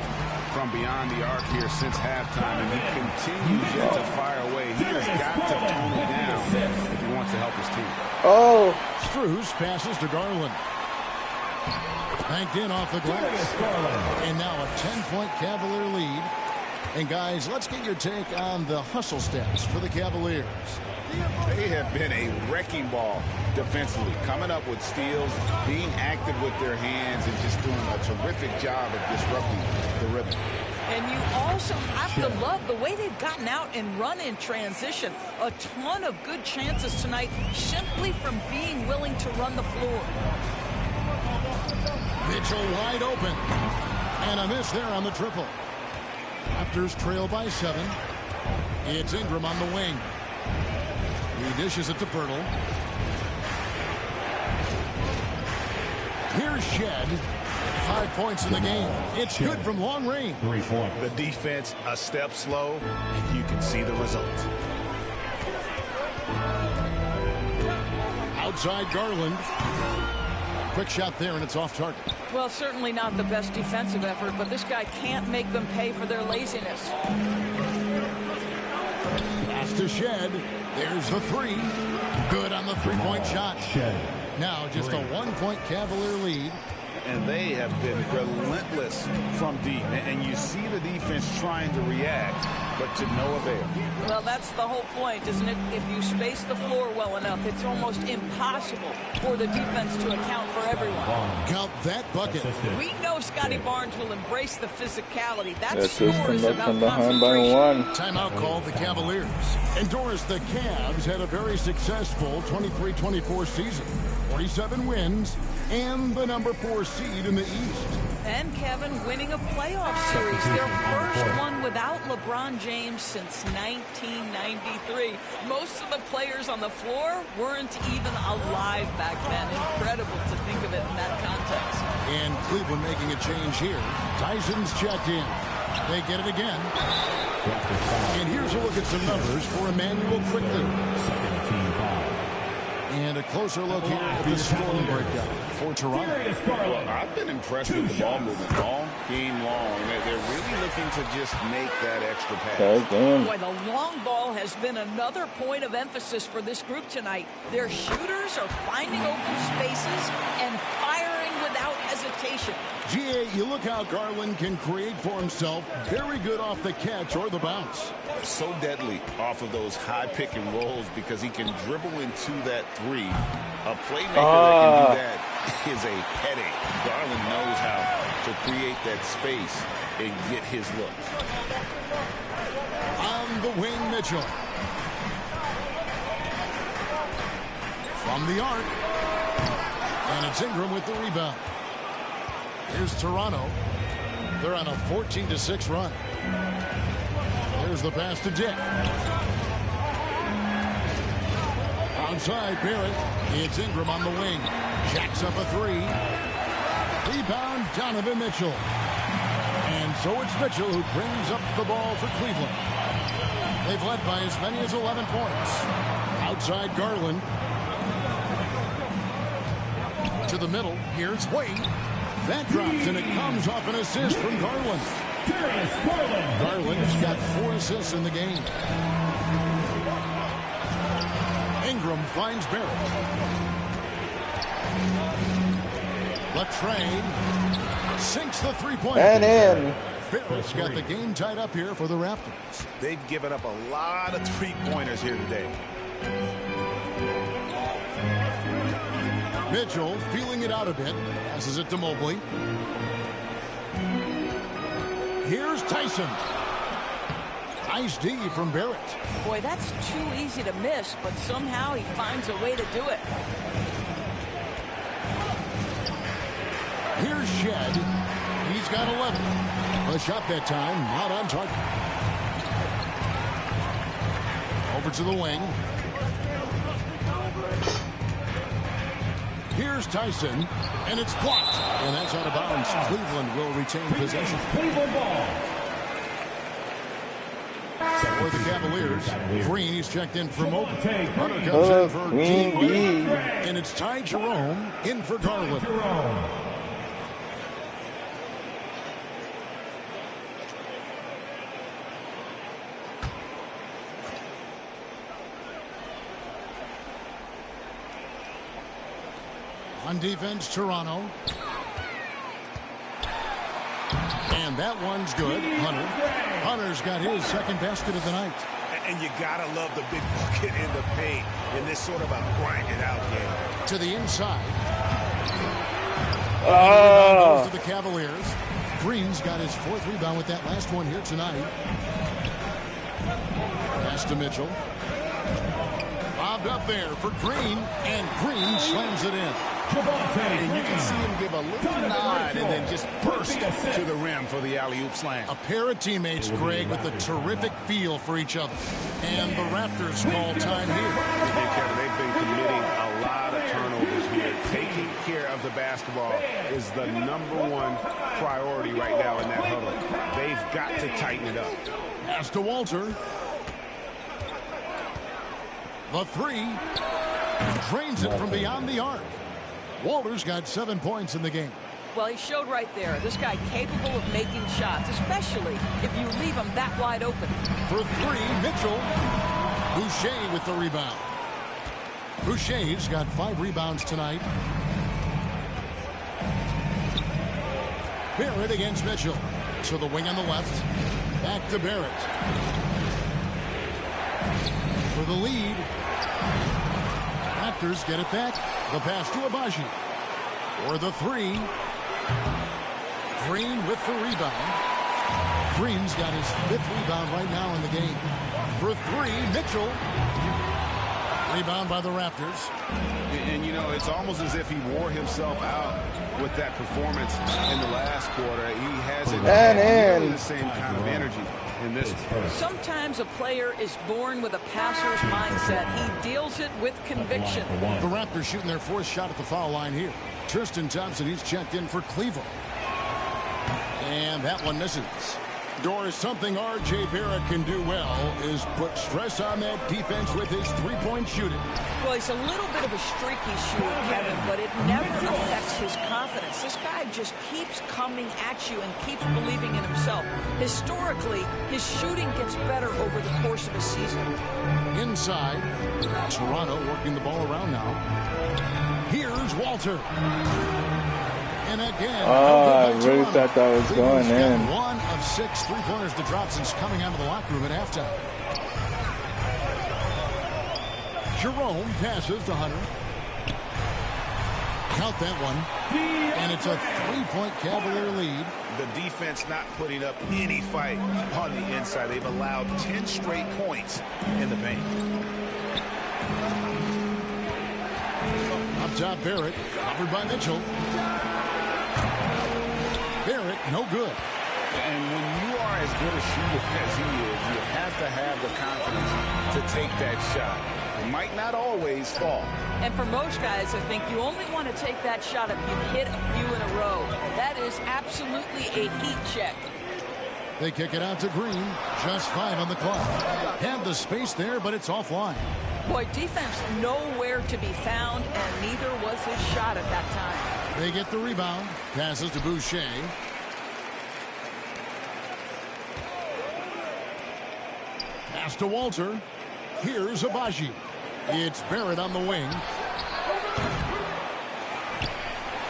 S9: from beyond the arc here since halftime, and he continues yet to fire away. He has got to tone it down if he wants to help his team.
S1: Oh!
S4: Strus passes to Garland. Banked in off the glass. And now a 10-point Cavalier lead. And guys, let's get your take on the hustle stats for the Cavaliers.
S7: They have been a wrecking ball defensively, coming up with steals, being active with their hands, and just doing a terrific job of disrupting the rhythm.
S6: And you also have to love the way they've gotten out and run in transition. A ton of good chances tonight simply from being willing to run the floor.
S4: Mitchell wide open. And a miss there on the triple. Raptors trail by 7. It's Ingram on the wing. He dishes it to Pirtle. Here's Shed. 5 points in the game. It's good from long range.
S8: 3 points.
S7: The defense a step slow, and you can see the result.
S4: Outside Garland. Quick shot there, and it's off target.
S6: Well, certainly not the best defensive effort, but this guy can't make them pay for their laziness.
S4: Pass to Shed. There's the 3. Good on the 3-point shot.
S8: Shed.
S4: Now just a 1-point Cavalier lead.
S7: And they have been relentless from deep. And you see the defense trying to react, but to no avail.
S6: Well, that's the whole point, isn't it? If you space the floor well enough, it's almost impossible for the defense to account for everyone.
S4: Count that bucket.
S6: We know Scotty Barnes will embrace the physicality. That
S1: That's
S6: score
S1: just
S6: is
S1: come
S6: about
S1: from behind by
S6: concentration.
S1: 1.
S4: Timeout called the Cavaliers. And Doris, the Cavs had a very successful 23-24 season. 47 wins and the number 4 seed in the East.
S6: And Kevin winning a playoff series, their first one without LeBron James since 1993. Most of the players on the floor weren't even alive back then. Incredible to think of it in that context.
S4: And Cleveland making a change here. Tyson's checked in. They get it again. And here's a look at some numbers for Emmanuel quickly. And a closer look here at the scoring breakdown for Toronto.
S7: Well, I've been impressed with the ball movement all game long. They're really looking to just make that extra pass.
S6: Boy, the long ball has been another point of emphasis for this group tonight. Their shooters are finding open spaces and firing without hesitation.
S4: GA, you look how Garland can create for himself. Very good off the catch or the bounce.
S7: So deadly off of those high pick and rolls because he can dribble into that 3. A playmaker that can do that is a headache. Garland knows how to create that space and get his look.
S4: On the wing, Mitchell. From the arc. And it's Ingram with the rebound. Here's Toronto. They're on a 14-6 run. There's the pass to Dick. Outside Barrett. It's Ingram on the wing. Jacks up a 3. Rebound, Donovan Mitchell. And so it's Mitchell who brings up the ball for Cleveland. They've led by as many as 11 points. Outside Garland. To the middle. Here's Wade. That drops, and it comes off an assist from Garland. Garland's got 4 assists in the game. Ingram finds Barrett. Latrey sinks the 3-point.
S1: And in.
S4: Barrett's got the game tied up here for the Raptors.
S7: They've given up a lot of 3-pointers here today.
S4: Mitchell feeling it out a bit. Passes it to Mobley. Here's Tyson. Nice D from Barrett.
S6: Boy, that's too easy to miss, but somehow he finds a way to do it.
S4: Here's Shed. He's got 11. A shot that time, not on target. Over to the wing. Here's Tyson, and it's blocked. And that's out of bounds. Cleveland will retain possession.
S8: Cleveland ball.
S4: For the Cavaliers, Green is checked in for Mobley. Hunter comes
S1: Oh,
S4: in for
S1: Green
S4: Gene
S1: B.
S4: Williams. And it's Ty Jerome in for Garland. On defense, Toronto. And that one's good. Hunter's got his second basket of the night.
S7: And you gotta love the big bucket in the paint in this sort of a grinded out game.
S4: To the inside. To the Cavaliers. Green's got his 4th rebound with that last one here tonight. Pass to Mitchell. Bobbed up there for Green, and Green slams it in.
S7: And you can see him give a little nod and then just burst to the rim for the alley-oop slam.
S4: A pair of teammates, Greg, with a terrific feel for each other. And the Raptors call time here.
S9: Yeah, Kevin, they've been committing a lot of turnovers here. Taking care of the basketball is the #1 priority right now in that huddle. They've got to tighten it up.
S4: Pass to Walter. The three. Drains it from beyond the arc. Walter's got 7 points in the game.
S6: Well, he showed right there. This guy capable of making shots, especially if you leave him that wide open.
S4: For three, Mitchell. Boucher with the rebound. Boucher's got 5 rebounds tonight. Barrett against Mitchell. To the wing on the left. Back to Barrett. For the lead. Raptors get it back. The pass to Abaji. For the three. Green with the rebound. Green's got his 5th rebound right now in the game. For three, Mitchell. Rebound by the Raptors.
S9: And, you know, it's almost as if he wore himself out with that performance in the last quarter. He hasn't had nearly the same kind of energy in this.
S6: Sometimes a player is born with a passer's mindset. He deals it with conviction.
S4: The Raptors shooting their 4th shot at the foul line here. Tristan Thompson, he's checked in for Cleveland. And that one misses. Doris, something R.J. Barrett can do well is put stress on that defense with his 3-point shooting.
S6: Well, he's a little bit of a streaky shooter, Kevin, but it never affects his confidence. This guy just keeps coming at you and keeps believing in himself. Historically, his shooting gets better over the course of a season.
S4: Inside, Toronto working the ball around now. Here's Walter. And again,
S1: I really thought that was going in.
S4: 1 of 6 3-pointers to drop since coming out of the locker room at halftime. Jerome passes to Hunter. Count that one. And it's a 3-point Cavalier lead.
S7: The defense not putting up any fight on the inside. They've allowed 10 straight points in the paint.
S4: Up top, Barrett, covered by Mitchell. Barrett, no good.
S7: And when you are as good a shooter as he is, you have to have the confidence to take that shot. It might not always fall.
S6: And for most guys, I think you only want to take that shot if you've hit a few in a row. That is absolutely a heat check.
S4: They kick it out to Green. Just 5 on the clock. Had the space there, but it's offline.
S6: Boy, defense nowhere to be found, and neither was his shot at that time.
S4: They get the rebound. Passes to Boucher. Pass to Walter. Here's Abaji. It's Barrett on the wing.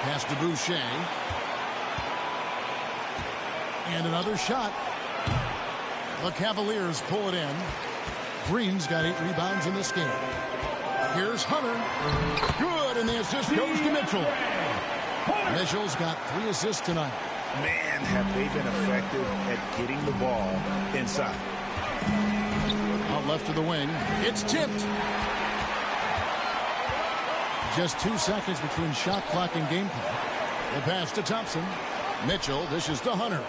S4: Pass to Boucher. And another shot. The Cavaliers pull it in. Green's got 8 rebounds in this game. Here's Hunter. Good, and the assist goes to Mitchell. Mitchell's got 3 assists tonight.
S7: Man, have they been effective at getting the ball inside.
S4: Out left to the wing. It's tipped. Just 2 seconds between shot clock and game clock. The pass to Thompson. Mitchell dishes to Hunter.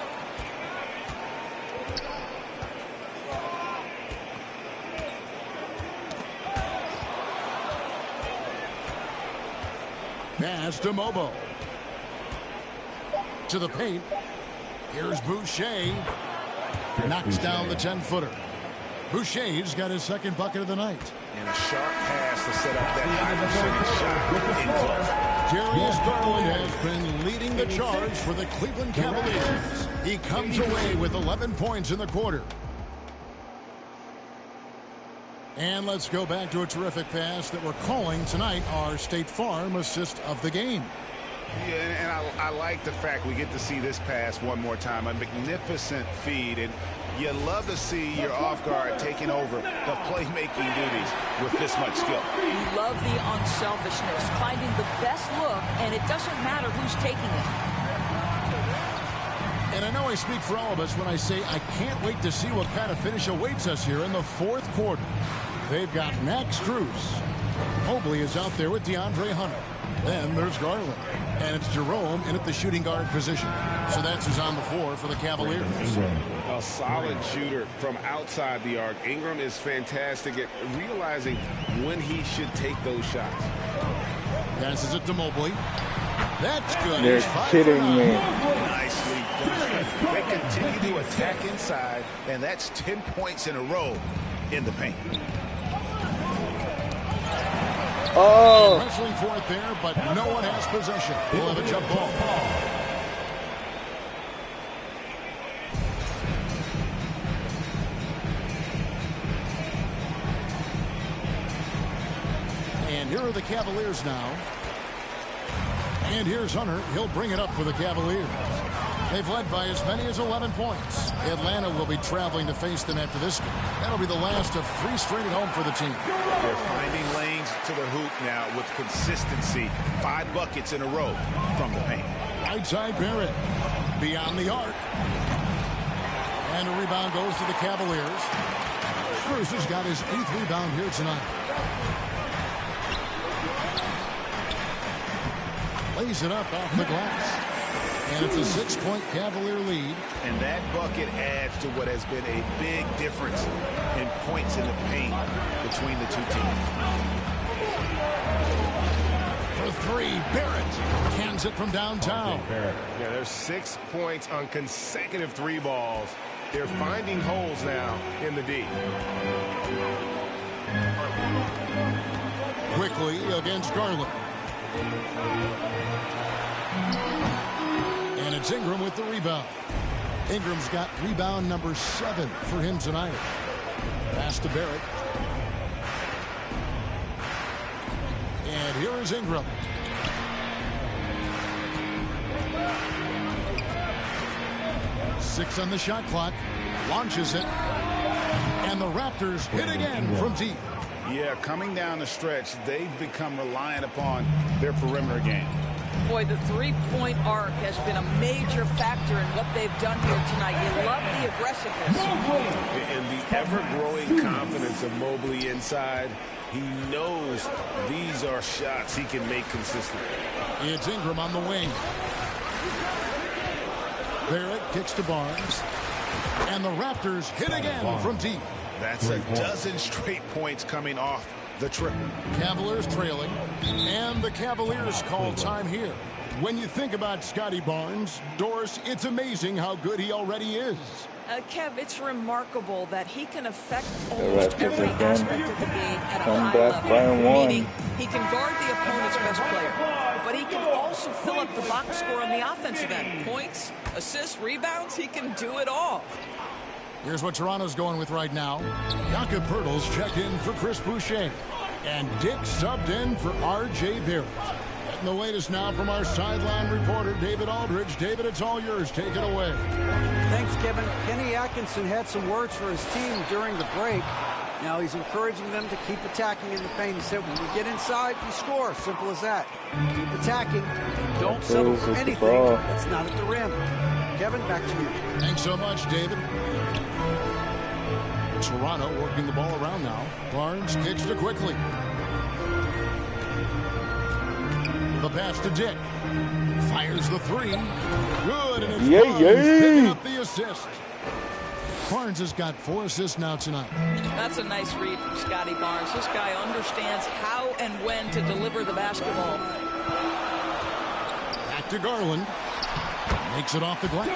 S4: Pass to Mobo. To the paint. Here's Boucher. Knocks down the 10-footer. Boucher's got his 2nd bucket of the night.
S7: And a sharp pass to set up that high-percentage shot in close.
S4: Darius Garland has been leading the charge for the Cleveland Cavaliers. He comes away with 11 points in the quarter. And let's go back to a terrific pass that we're calling tonight our State Farm assist of the game.
S7: Yeah, and I like the fact we get to see this pass one more time. A magnificent feed, and you love to see your off guard taking over the playmaking duties with this much skill.
S6: You love the unselfishness, finding the best look, and it doesn't matter who's taking it.
S4: And I know I speak for all of us when I say I can't wait to see what kind of finish awaits us here in the 4th quarter. They've got Max Strus. Mobley is out there with DeAndre Hunter. Then there's Garland. And it's Jerome in at the shooting guard position. So that's who's on the floor for the Cavaliers.
S7: A solid shooter from outside the arc. Ingram is fantastic at realizing when he should take those shots.
S4: Passes it to Mobley. That's good.
S1: You're kidding me.
S7: Nicely done. They continue to attack inside, and that's 10 points in a row in the paint.
S4: Oh. Wrestling for it there, but no one has possession. We'll have a jump ball. And here are the Cavaliers now. And here's Hunter. He'll bring it up for the Cavaliers. They've led by as many as 11 points. Atlanta will be traveling to face them after this game. That'll be the last of 3 straight at home for the team.
S7: They're finding lanes to the hoop now with consistency. 5 buckets in a row from the paint.
S4: Right side Barrett. Beyond the arc. And a rebound goes to the Cavaliers. Bruce has got his 8th rebound here tonight. Lays it up off the glass. And it's a 6-point Cavalier lead.
S7: And that bucket adds to what has been a big difference in points in the paint between the two teams.
S4: For 3, Barrett cans it from downtown.
S9: Yeah, there's 6 points on consecutive 3 balls. They're finding holes now in the D.
S4: Quickly against Garland. And it's Ingram with the rebound. Ingram's got rebound number 7 for him tonight. Pass to Barrett. And here is Ingram. Six on the shot clock. Launches it. And the Raptors hit again from deep.
S7: Yeah, coming down the stretch, they've become reliant upon their perimeter game.
S6: Boy, the three-point arc has been a major factor in what they've done here tonight. You love the aggressiveness.
S7: And the ever-growing confidence of Mobley inside. He knows these are shots he can make consistently.
S4: It's Ingram on the wing. Barrett kicks to Barnes. And the Raptors hit again from deep.
S7: That's a dozen straight points coming off the triple.
S4: Cavaliers trailing. And the Cavaliers call time here. When you think about Scotty Barnes, Doris, it's amazing how good he already is.
S6: Kev, it's remarkable that he can affect almost every aspect of the game at a high level. Meaning, he can guard the opponent's best player, but he can also fill up the box score on the offensive end. Points, assists, rebounds, he can do it all.
S4: Here's what Toronto's going with right now. Jakob Poeltl's checked in for Chris Boucher. And Dick subbed in for R.J. Barrett. Getting the latest now from our sideline reporter, David Aldridge. David, it's all yours. Take it away.
S10: Thanks, Kevin. Kenny Atkinson had some words for his team during the break. Now he's encouraging them to keep attacking in the paint. He said, when we get inside, we score. Simple as that. Keep attacking. Don't settle for anything that's not at the rim. Kevin, back to you.
S4: Thanks so much, David. Toronto working the ball around now. Barnes kicks it quickly. The pass to Dick. Fires the 3. Good, and it's Barnes picking up the assist. Barnes has got 4 assists now tonight.
S6: That's a nice read from Scotty Barnes. This guy understands how and when to deliver the basketball.
S4: Back to Garland. Makes it off the glass.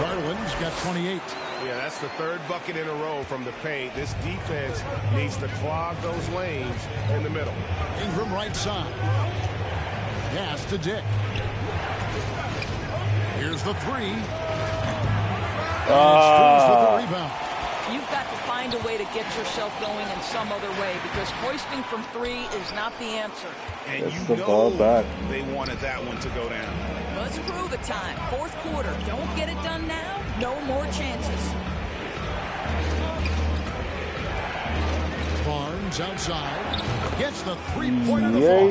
S4: Garland's got 28.
S9: Yeah, that's the 3rd bucket in a row from the paint. This defense needs to clog those lanes in the middle.
S4: Ingram right side. Pass to Dick. Here's the 3. With the rebound.
S6: You've got to find a way to get yourself going in some other way because hoisting from 3 is not the answer.
S7: And
S1: That's
S7: you
S1: the ball
S7: know
S1: back.
S7: they wanted that one to go down.
S6: Let's prove it time. 4th quarter. Don't get it done now. No more chances.
S4: Barnes outside. Gets the 3-pointer to fall.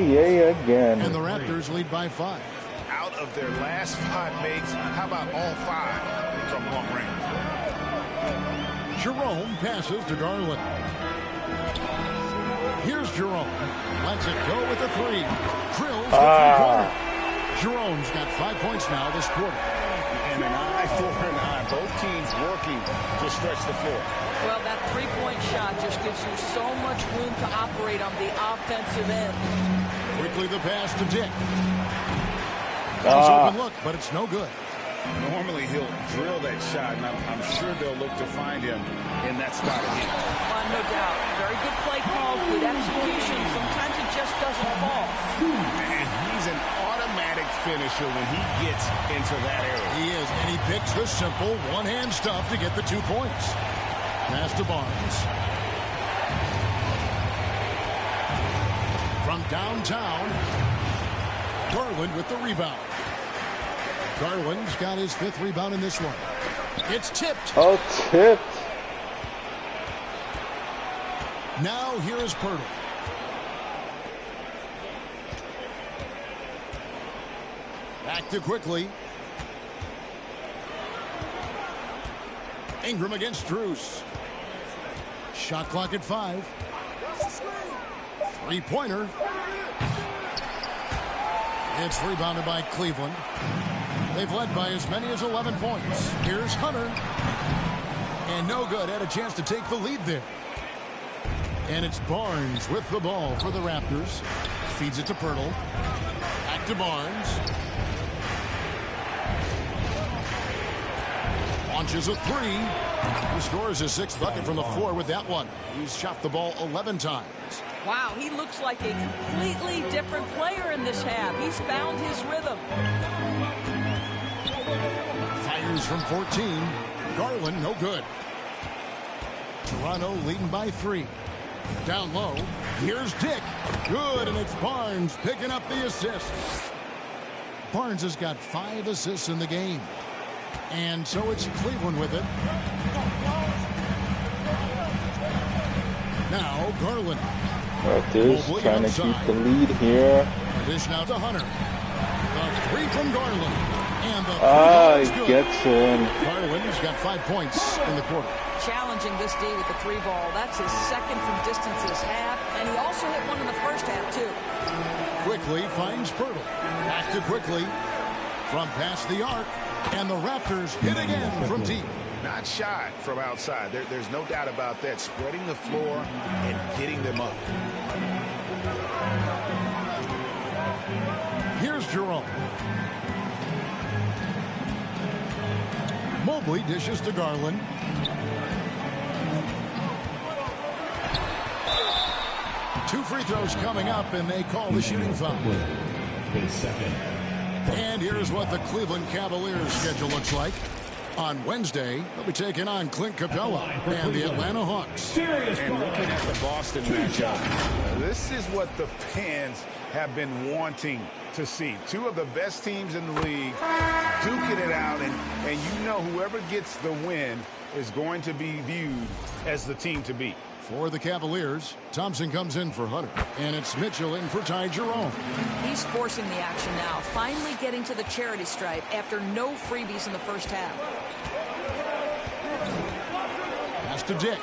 S1: Again.
S4: And the Raptors lead by 5.
S7: Out of their last 5 makes, how about all 5 from long range?
S4: Jerome passes to Garland. Here's Jerome. Lets it go with the three. Drills the three-pointer. Jerome's got 5 points now this quarter.
S7: And an eye for an eye. Both teams working to stretch the floor.
S6: Well, that three-point shot just gives you so much room to operate on the offensive end.
S4: Quickly the pass to Dick. Nice open look, but it's no good.
S7: Normally he'll drill that shot, and I'm sure they'll look to find him in that spot again.
S6: No doubt. Very good play call, good execution. Sometimes it just doesn't fall.
S7: And he's an automatic finisher when he gets into that area.
S4: He is, and he picks the simple one-hand stuff to get the 2 points. Pass to Barnes. From downtown, Garland with the rebound. Garland's got his 5th rebound in this one. It's tipped.
S1: Oh, tipped.
S4: Now here is Pirtle. Back to quickly. Ingram against Drews. Shot clock at 5. Three-pointer. It's rebounded by Cleveland. They've led by as many as 11 points. Here's Hunter. And no good. Had a chance to take the lead there. And it's Barnes with the ball for the Raptors. Feeds it to Pirtle. Back to Barnes. Launches a three. He scores his 6th bucket from the floor with that one. He's shot the ball 11 times.
S6: Wow, he looks like a completely different player in this half. He's found his rhythm.
S4: Fires from 14. Garland, no good. Toronto leading by 3. Down low. Here's Dick. Good, and it's Barnes picking up the assist. Barnes has got 5 assists in the game. And so it's Cleveland with it. Now Garland.
S1: Raptors trying to keep the lead here.
S4: Dish now to Hunter. The 3 from Garland. And the
S1: he gets in.
S4: Garland's got 5 points in the quarter.
S6: Challenging this D with the 3 ball. That's his 2nd from distance this half. And he also hit one in the first half, too.
S4: Quickly finds Pirtle. Back to Quickly. From past the arc. And the Raptors hit again from deep.
S7: Not shy from outside. There's no doubt about that. Spreading the floor and getting them up.
S4: Here's Jerome. Mobley dishes to Garland. Two free throws coming up, and they call the shooting foul. And here's what the Cleveland Cavaliers schedule looks like. On Wednesday, they'll be taking on Clint Capella and the Atlanta Hawks.
S7: And looking at the Boston matchup, this is what the fans have been wanting to see. 2 of the best teams in the league duking it out, and you know whoever gets the win is going to be viewed as the team to beat.
S4: For the Cavaliers, Thompson comes in for Hunter, and it's Mitchell in for Ty Jerome.
S6: He's forcing the action now, finally getting to the charity stripe after no freebies in the first half.
S4: Pass to Dick.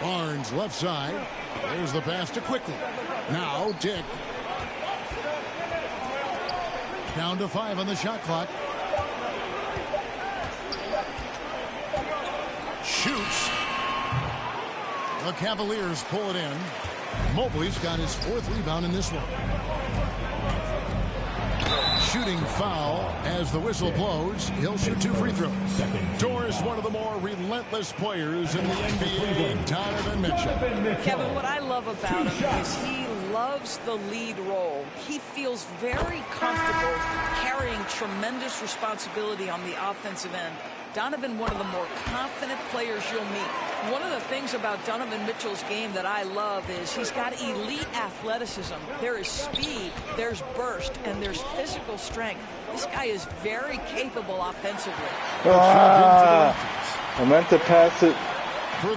S4: Barnes left side. There's the pass to Quickly. Now Dick. Down to 5 on the shot clock. Shoots. The Cavaliers pull it in. Mobley's got his 4th rebound in this one. Shooting foul as the whistle blows. He'll shoot 2 free throws. Doris, one of the more relentless players in the NBA, Donovan Mitchell.
S6: Kevin, what I love about him is he loves the lead role. He feels very comfortable carrying tremendous responsibility on the offensive end. Donovan, one of the more confident players you'll meet. One of the things about Donovan Mitchell's game that I love is he's got elite athleticism. There is speed, there's burst, and there's physical strength. This guy is very capable offensively.
S1: I meant to pass it.
S4: For 3,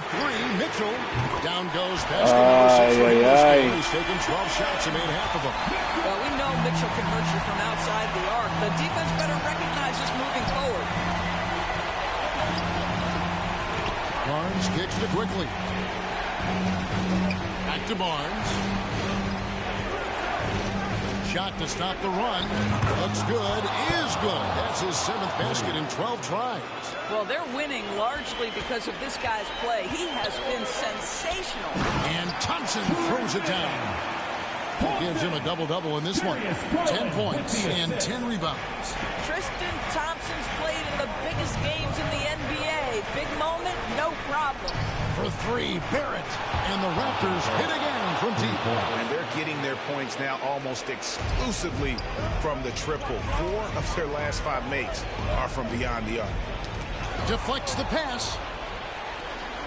S4: Mitchell. Down goes basket number 6. He's taken 12 shots and made half of them.
S6: Well, we know Mitchell can hurt you from outside the arc. The defense better recognize this moving forward.
S4: Barnes kicks to Quickly. Back to Barnes. Shot to stop the run. Looks good. Is good. That's his 7th basket in 12 tries.
S6: Well, they're winning largely because of this guy's play. He has been sensational.
S4: And Thompson throws it down. Gives him a double-double in this one. 10 points and 10 rebounds.
S6: Tristan Thompson's played in the biggest games in the NBA. Big moment, no problem.
S4: For 3, Barrett. And the Raptors hit again from deep.
S7: And they're getting their points now almost exclusively from the triple. 4 of their last 5 makes are from beyond the arc.
S4: Deflects the pass.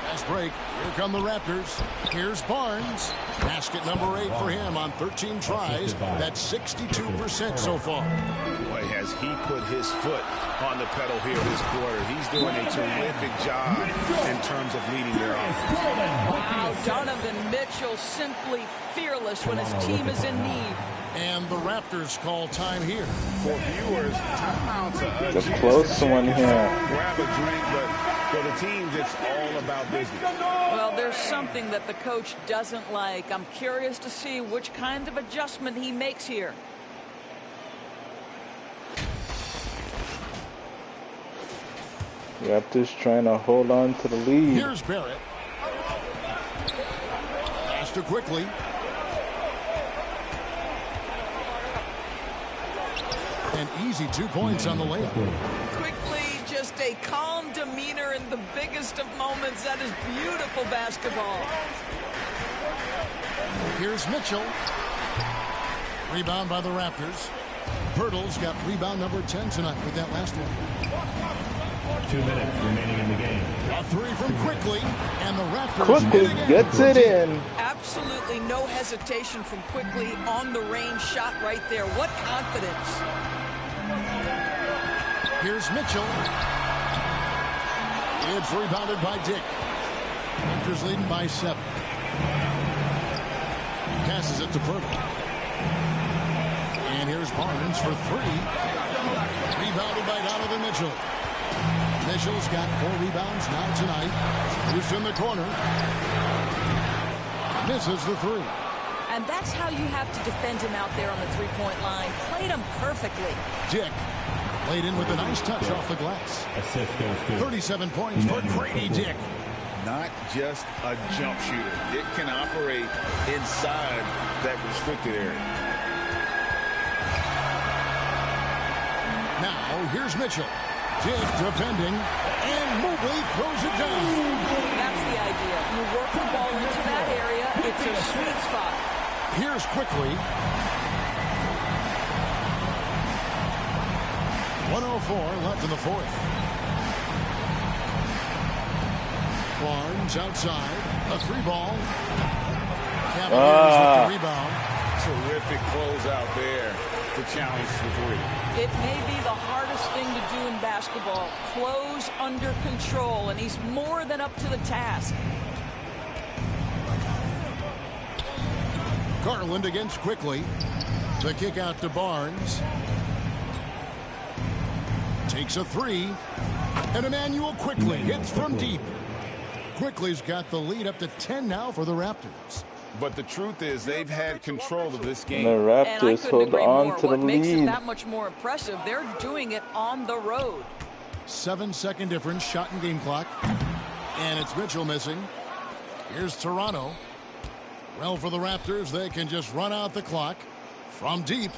S4: Fast break. Here come the Raptors. Here's Barnes. Basket number 8 for him on 13 tries. That's 62% so far.
S7: Boy, has he put his foot on the pedal here this quarter. He's doing a terrific job in terms of leading their offense.
S6: Wow, Donovan Mitchell simply fearless when his team is in need.
S4: And the Raptors call time here.
S7: For viewers, timeouts
S1: The close one here.
S7: Grab a drink, but for the teams, it's all about business.
S6: Well, there's something that the coach doesn't like. I'm curious to see which kind of adjustment he makes here.
S1: Raptors trying to hold on to the lead.
S4: Here's Barrett. Pass to Quickly. An easy 2 points on the layup.
S6: Quickly, just a calm demeanor in the biggest of moments. That is beautiful basketball.
S4: Here's Mitchell. Rebound by the Raptors. Pirtle's got rebound number 10 tonight with that last one.
S8: 2 minutes remaining in the game.
S4: A 3 from Quickly, and the Raptors
S1: Quickly gets it in.
S6: Absolutely no hesitation from Quickly on the range shot right there. What confidence.
S4: Here's Mitchell. It's rebounded by Dick. Raptors leading by 7. Passes it to Pirtle. And here's Barnes for 3. Rebounded by Donovan Mitchell. Mitchell's got 4 rebounds now tonight. He's in the corner. Misses the 3.
S6: And that's how you have to defend him out there on the three-point line. Played him perfectly.
S4: Dick laid in with a nice touch off the glass.
S8: Assist goes to
S4: 37 points for Grady Dick.
S7: Not just a jump shooter. It can operate inside that restricted area.
S4: Now, here's Mitchell. Dick defending, and Mobley throws it down.
S6: That's the idea. You work the ball into that area. It's a sweet spot.
S4: Here's Quickly. 1:04 left in the 4th. Barnes outside. A 3-ball. Cavaliers with the rebound.
S7: Terrific closeout there to challenge the 3.
S6: It may be the hardest thing to do in basketball. Close under control, and he's more than up to the task.
S4: Garland against Quickly. The kick out to Barnes. Takes a 3. And Emmanuel Quickly hits from deep. Quickly's got the lead up to 10 now for the Raptors.
S7: But the truth is they've had control of this game.
S1: The Raptors hold on to the
S6: What makes it
S1: lead.
S6: that much more impressive, they're doing it on the road.
S4: 7-second difference, shot and game clock. And it's Mitchell missing. Here's Toronto. Well, for the Raptors, they can just run out the clock from deep.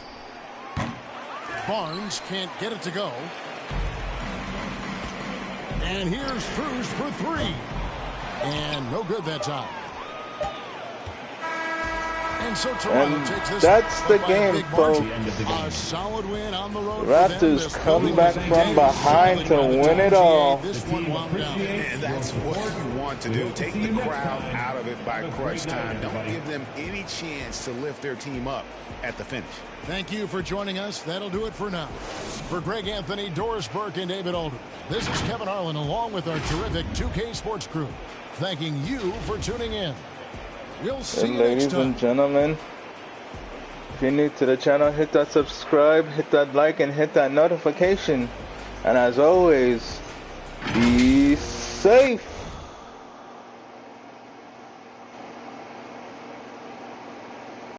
S4: Barnes can't get it to go. And here's Strus for 3. And no good that time. And so Toronto takes this.
S1: That's the game, folks.
S4: A solid win on the road.
S1: Raptors come back from behind to win it all.
S7: And that's what you want to do. Take the crowd out of it by crunch time. Don't give them any chance to lift their team up at the finish.
S4: Thank you for joining us. That'll do it for now. For Greg Anthony, Doris Burke, and David Alder, this is Kevin Harlan along with our terrific 2K Sports crew, thanking you for tuning in. We'll see you next
S1: Ladies
S4: time.
S1: and gentlemen, if you're new to the channel, hit that subscribe, hit that like, and hit that notification. And as always, be safe.